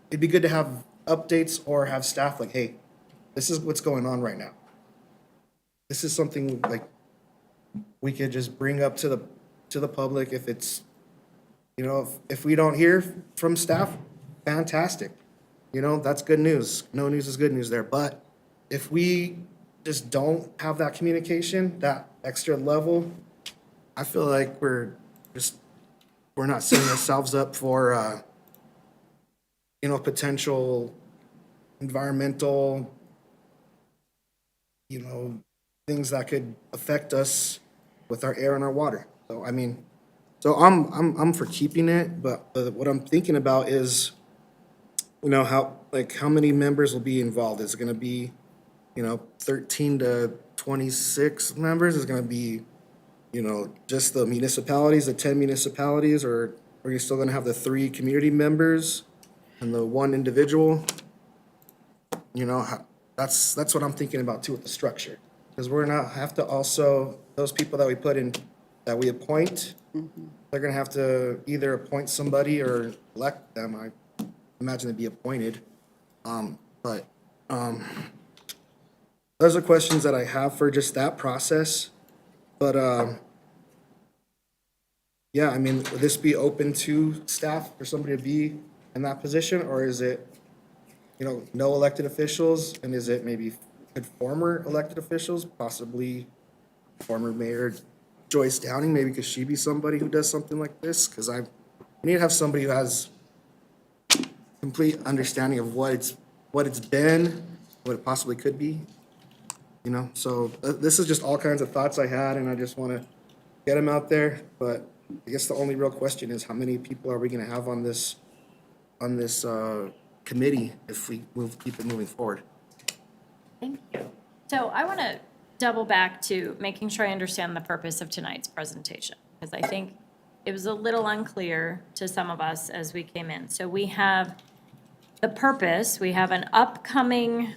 it'd be good to have updates or have staff like, hey, this is what's going on right now. This is something like we could just bring up to the public if it's, you know, if we don't hear from staff, fantastic. You know, that's good news. No news is good news there. But if we just don't have that communication, that extra level, I feel like we're not setting ourselves up for, you know, potential environmental, you know, things that could affect us with our air and our water. So, I mean, so I'm for keeping it, but what I'm thinking about is, you know, how many members will be involved? Is it gonna be, you know, 13 to 26 members? Is it gonna be, you know, just the municipalities, the 10 municipalities, or are you still gonna have the 3 community members and the 1 individual? You know, that's what I'm thinking about too with the structure. Because we're gonna have to also, those people that we put in, that we appoint, they're gonna have to either appoint somebody or elect them. I imagine they'd be appointed. Those are questions that I have for just that process. But yeah, I mean, would this be open to staff for somebody to be in that position, or is it, you know, no elected officials? And is it maybe former elected officials, possibly former Mayor Joyce Downing? Maybe could she be somebody who does something like this? Because I need to have somebody who has complete understanding of what it's been, what it possibly could be. You know, so this is just all kinds of thoughts I had, and I just want to get them out there. But I guess the only real question is, how many people are we going to have on this committee if we keep it moving forward? Thank you. So I want to double back to making sure I understand the purpose of tonight's presentation. because I think it was a little unclear to some of us as we came in. So we have the purpose, we have an upcoming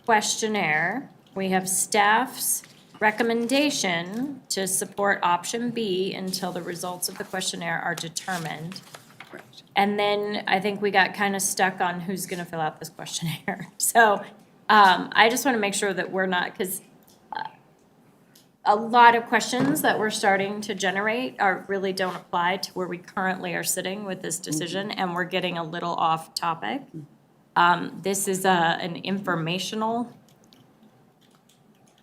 questionnaire, we have staff's recommendation to support option B until the results of the questionnaire are determined. And then I think we got kind of stuck on who's gonna fill out this questionnaire. So, I just wanna make sure that we're not, because a lot of questions that we're starting to generate really don't apply to where we currently are sitting with this decision, and we're getting a little off topic. This is an informational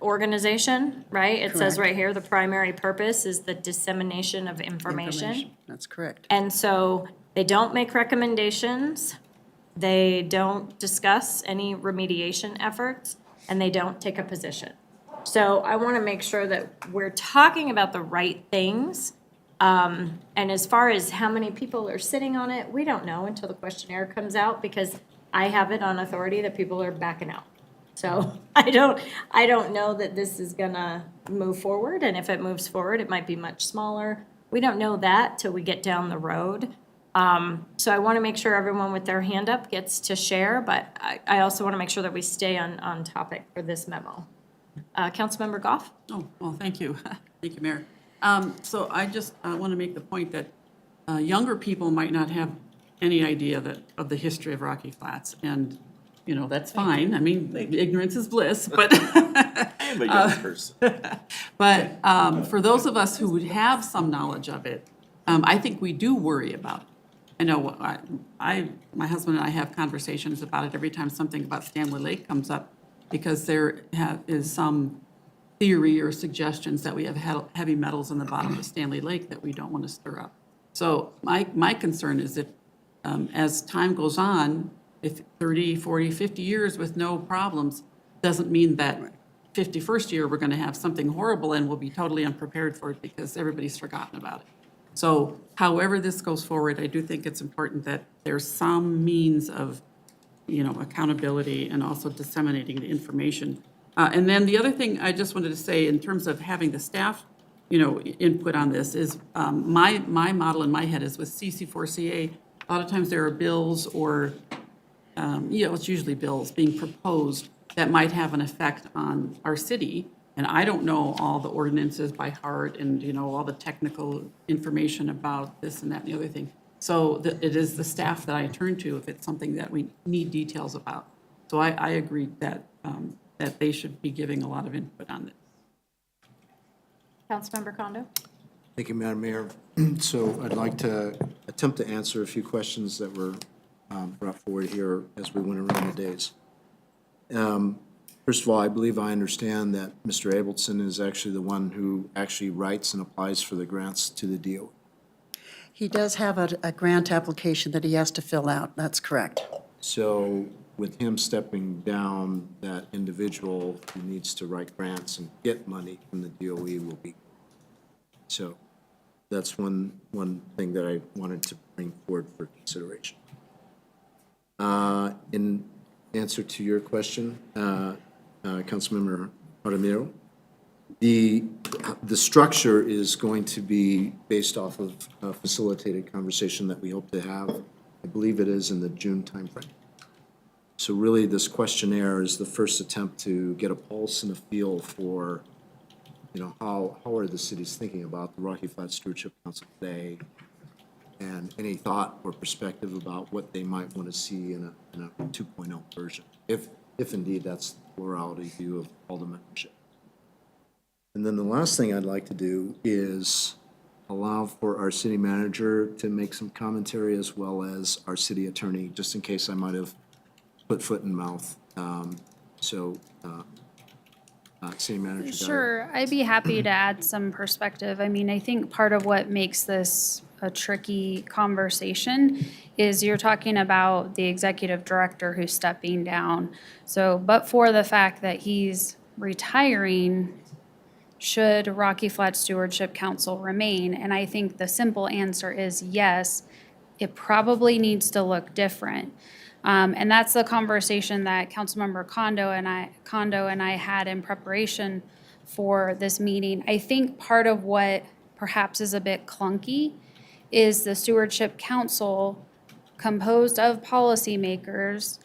organization, right? It says Correct. right here, the primary purpose is the dissemination of information. That's correct. And so they don't make recommendations, they don't discuss any remediation efforts, and they don't take a position. So I want to make sure that we're talking about the right things. And as far as how many people are sitting on it, we don't know until the questionnaire comes out, because I have it on authority that people are backing out. So I don't know that this is gonna move forward, and if it moves forward, it might be much smaller. We don't know that till we get down the road. So I want to make sure everyone with their hand up gets to share, but I also want to make sure that we stay on topic for this memo. Councilmember Goff? Oh, well, thank you. Thank you, Mayor. So I just want to make the point that younger people might not have any idea of the history of Rocky Flats, and, you know, that's fine. I mean, ignorance is bliss, but I am a young person. But for those of us who would have some knowledge of it, I think we do worry about it. I know my husband and I have conversations about it every time something about Stanley Lake comes up, because there is some theory or suggestions that we have heavy metals in the bottom of Stanley Lake that we don't want to stir up. So my concern is if, as time goes on, if 30, 40, 50 years with no problems, doesn't mean that 51st year we're going to have something horrible and we'll be totally unprepared for it because everybody's forgotten about it. So however this goes forward, I do think it's important that there's some means of, you know, accountability and also disseminating the information. And then the other thing I just wanted to say in terms of having the staff, you know, input on this is my model in my head is with CC4CA. A lot of times there are bills or, you know, it's usually bills being proposed that might have an effect on our city. And I don't know all the ordinances by heart and, you know, all the technical information about this and that and the other thing. So it is the staff that I turn to if it's something that we need details about. So I agree that, that they should be giving a lot of input on this. Councilmember Kondo? Thank you, Madam Mayor. So I'd like to attempt to answer a few questions that were brought forward here as we went around the days. First of all, I believe I understand that Mr. Abelson is actually the one who actually writes and applies for the grants to the DOE. He does have a grant application that he has to fill out. That's correct. So with him stepping down, that individual who needs to write grants and get money from the DOE will be. So that's one thing that I wanted to bring forward for consideration. In answer to your question, Councilmember Jaramillo, the structure is going to be based off of a facilitated conversation that we hope to have. I believe it is in the June timeframe. So really, this questionnaire is the first attempt to get a pulse and a feel for, you know, how are the cities thinking about the Rocky Flats Stewardship Council today, and any thought or perspective about what they might want to see in a 2.0 version, if indeed that's the plurality view of all the membership. And then the last thing I'd like to do is allow for our city manager to make some commentary, as well as our city attorney, just in case I might have put foot in mouth. City manager. Dyer. Sure, I'd be happy to add some perspective. I mean, I think part of what makes this a tricky conversation is you're talking about the executive director who's stepping down. So, but for the fact that he's retiring, should Rocky Flats Stewardship Council remain? And I think the simple answer is yes, it probably needs to look different. And that's the conversation that Councilmember Kondo and I had in preparation for this meeting. I think part of what perhaps is a bit clunky is the Stewardship Council, composed of policymakers,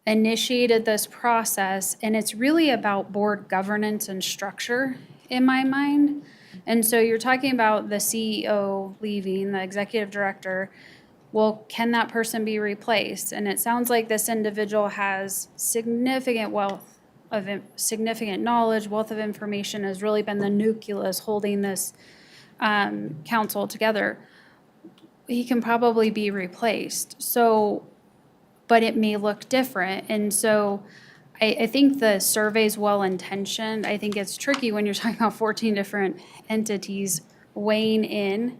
initiated this process, and it's really about board governance and structure in my mind. And so you're talking about the CEO leaving, the executive director. Well, can that person be replaced? And it sounds like this individual has significant significant knowledge, wealth of information, has really been the nucleus holding this council together. He can probably be replaced. So, but it may look different. And so I think the survey's well-intentioned. I think it's tricky when you're talking about 14 different entities weighing in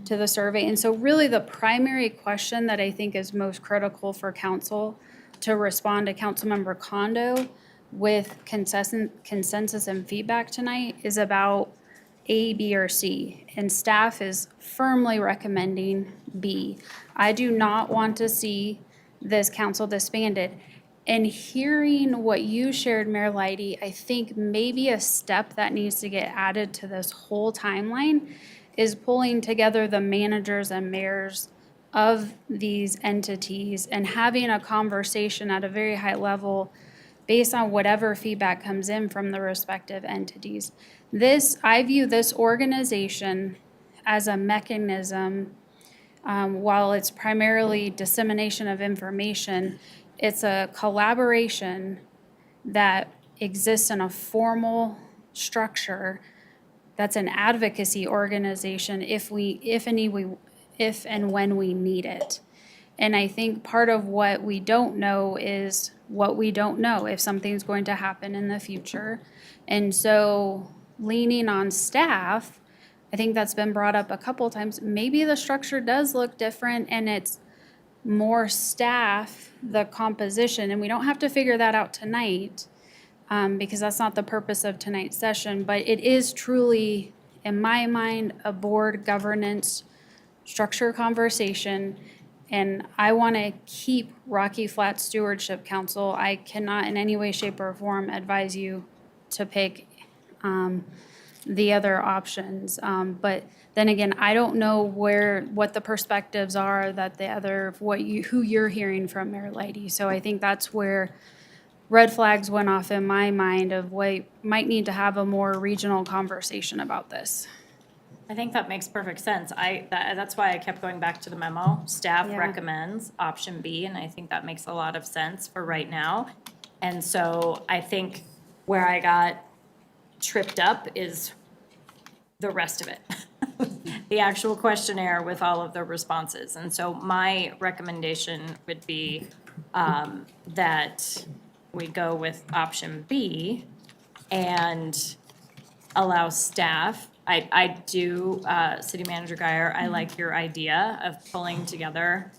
to the survey. And so really the primary question that I think is most critical for council to respond to Councilmember Kondo with consensus and feedback tonight is about A, B, or C. And staff is firmly recommending B. I do not want to see this council disbanded. And hearing what you shared, Mayor Lighty, I think maybe a step that needs to get added to this whole timeline is pulling together the managers and mayors of these entities and having a conversation at a very high level based on whatever feedback comes in from the respective entities. I view this organization as a mechanism, while it's primarily dissemination of information, it's a collaboration that exists in a formal structure that's an advocacy organization if and when we need it. And I think part of what we don't know is what we don't know, if something's going to happen in the future. And so leaning on staff, I think that's been brought up a couple of times, maybe the structure does look different and it's more staff, the composition, and we don't have to figure that out tonight, because that's not the purpose of tonight's session, but it is truly, in my mind, a board governance structure conversation. And I want to keep Rocky Flats Stewardship Council. I cannot in any way, shape, or form advise you to pick the other options. But then again, I don't know what the perspectives are that who you're hearing from, Mayor Lighty. So I think that's where red flags went off in my mind of we might need to have a more regional conversation about this. I think that makes perfect sense. That's why I kept going back to the memo. Staff Yeah. recommends option B, and I think that makes a lot of sense for right now. And so I think where I got tripped up is the rest of it. The actual questionnaire with all of the responses. And so my recommendation would be that we go with option B and allow staff. I do, City Manager Guyer, I like your idea of pulling together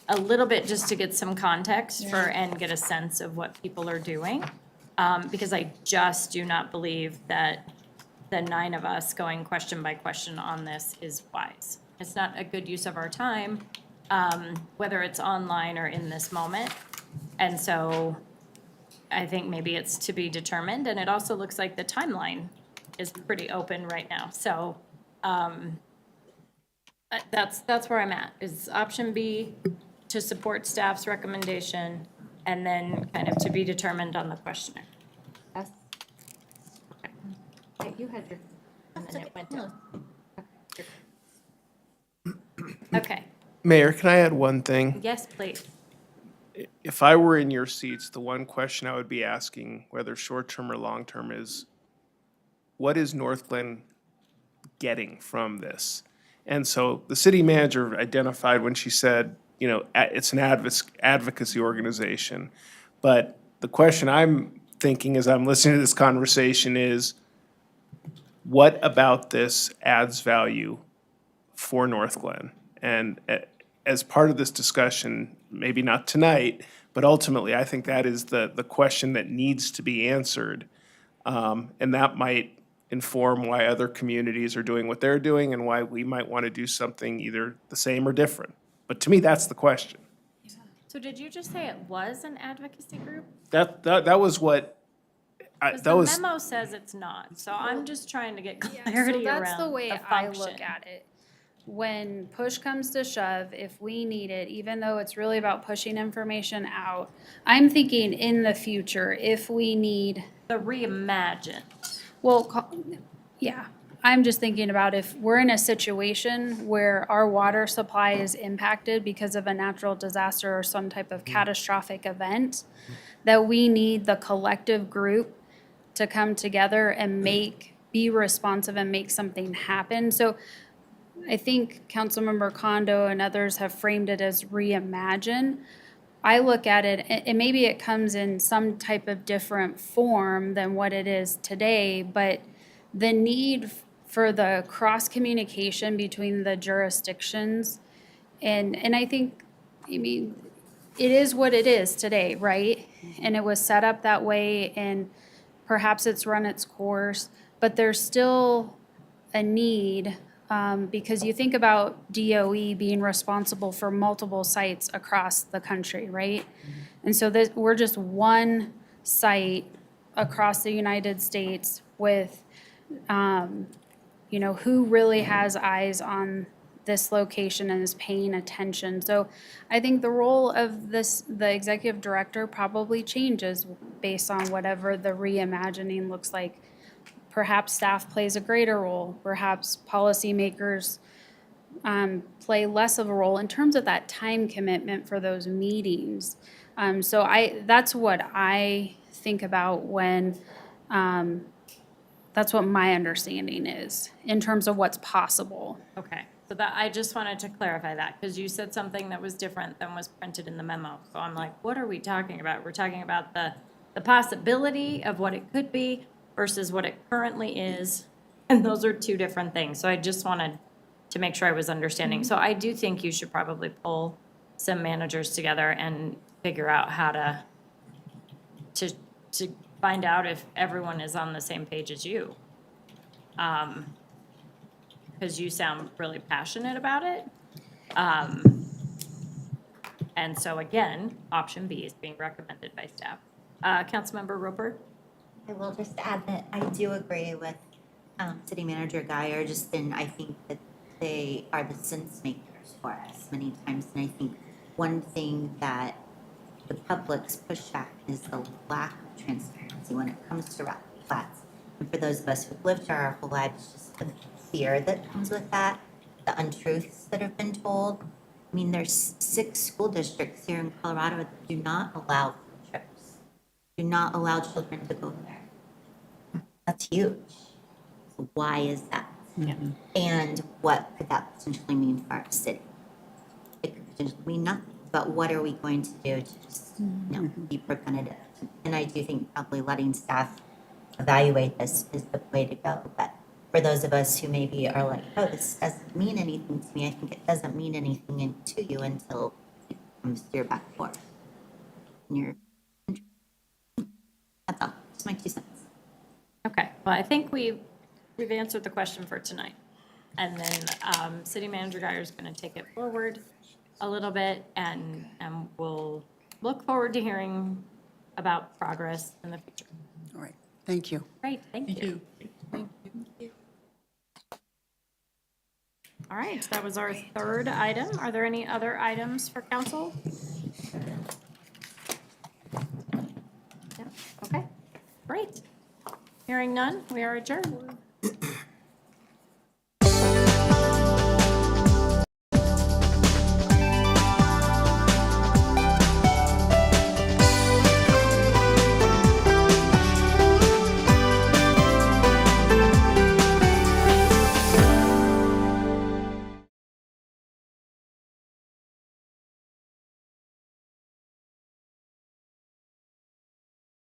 a little bit just to get some context and get a sense of what people are doing. Because I just do not believe that the 9 of us going question by question on this is wise. It's not a good use of our time, whether it's online or in this moment. And so I think maybe it's to be determined, and it also looks like the timeline is pretty open right now. So that's where I'm at, is option B to support staff's recommendation, and then kind of to be determined on the questionnaire. Yes. Okay, you had your, and then it went down. Okay, Mayor, can I add one thing? yes, please. If I were in your seats, the one question I would be asking, whether short-term or long-term, is what is North Glen getting from this? And so the city manager identified when she said, it's an advocacy organization. But the question I'm thinking as I'm listening to this conversation is, what about this adds value for North Glen? And as part of this discussion, maybe not tonight, but ultimately, I think that is the question that needs to be answered. And that might inform why other communities are doing what they're doing and why we might want to do something either the same or different. But to me, that's the question. So did you just say it was an advocacy group? That was what Because that the was, memo says it's not, so I'm just trying to get So clarity around that's the way the I look function. at it. When push comes to shove, if we need it, even though it's really about pushing information out, I'm thinking in the future, if we need, The reimagined. well, yeah. I'm just thinking about if we're in a situation where our water supply is impacted because of a natural disaster or some type of catastrophic event, that we need the collective group to come together and be responsive and make something happen. So I think Councilmember Kondo and others have framed it as reimagine. I look at it, and maybe it comes in some type of different form than what it is today, but the need for the cross-communication between the jurisdictions, and I think, I mean, it is what it is today, right? And it was set up that way, and perhaps it's run its course, but there's still a need, because you think about DOE being responsible for multiple sites across the country, right? And so this, we're just one site across the United States with, you know, who really has eyes on this location and is paying attention. So I think the role of the executive director probably changes based on whatever the reimagining looks like. Perhaps staff plays a greater role, perhaps policymakers play less of a role in terms of that time commitment for those meetings. So that's what I think about when, that's what my understanding is in terms of what's possible. Okay, so that, I just wanted to clarify that, because you said something that was different than was printed in the memo. So I'm like, what are we talking about? We're talking about the possibility of what it could be versus what it currently is, and those are two different things. So I just wanted to make sure I was understanding. So I do think you should probably pull some managers together and figure out how to find out if everyone is on the same page as you. Because you sound really passionate about it. And so again, option B is being recommended by staff. Councilmember Roper? I will just add that I do agree with City Manager Guyer, just in, I think that they are the sense makers for us many times. And I think one thing that the public's pushback is the lack of transparency when it comes to Rocky Flats. And for those of us who've lived here our whole lives, just the fear that comes with that, the untruths that have been told. I mean, there's 6 school districts here in Colorado that do not allow field trips, do not allow children to go there. That's huge. So why is that? And what could that potentially mean for our city? It could potentially mean nothing, but what are we going to do to just, be preventative? And I do think probably letting staff evaluate this is the way to go. But for those of us who maybe are like, oh, this doesn't mean anything to me, I think it doesn't mean anything to you until it comes to your back door. And you're, that's all, just my 2 cents. Okay, well, I think we've answered the question for tonight. And then City Manager Guyer is going to take it forward a little bit, and we'll look forward to hearing about progress in the future. All right, thank you. Great, thank you. All right, that was our third item. Are there any other items for council? Yeah, okay, great. Hearing none, we are adjourned.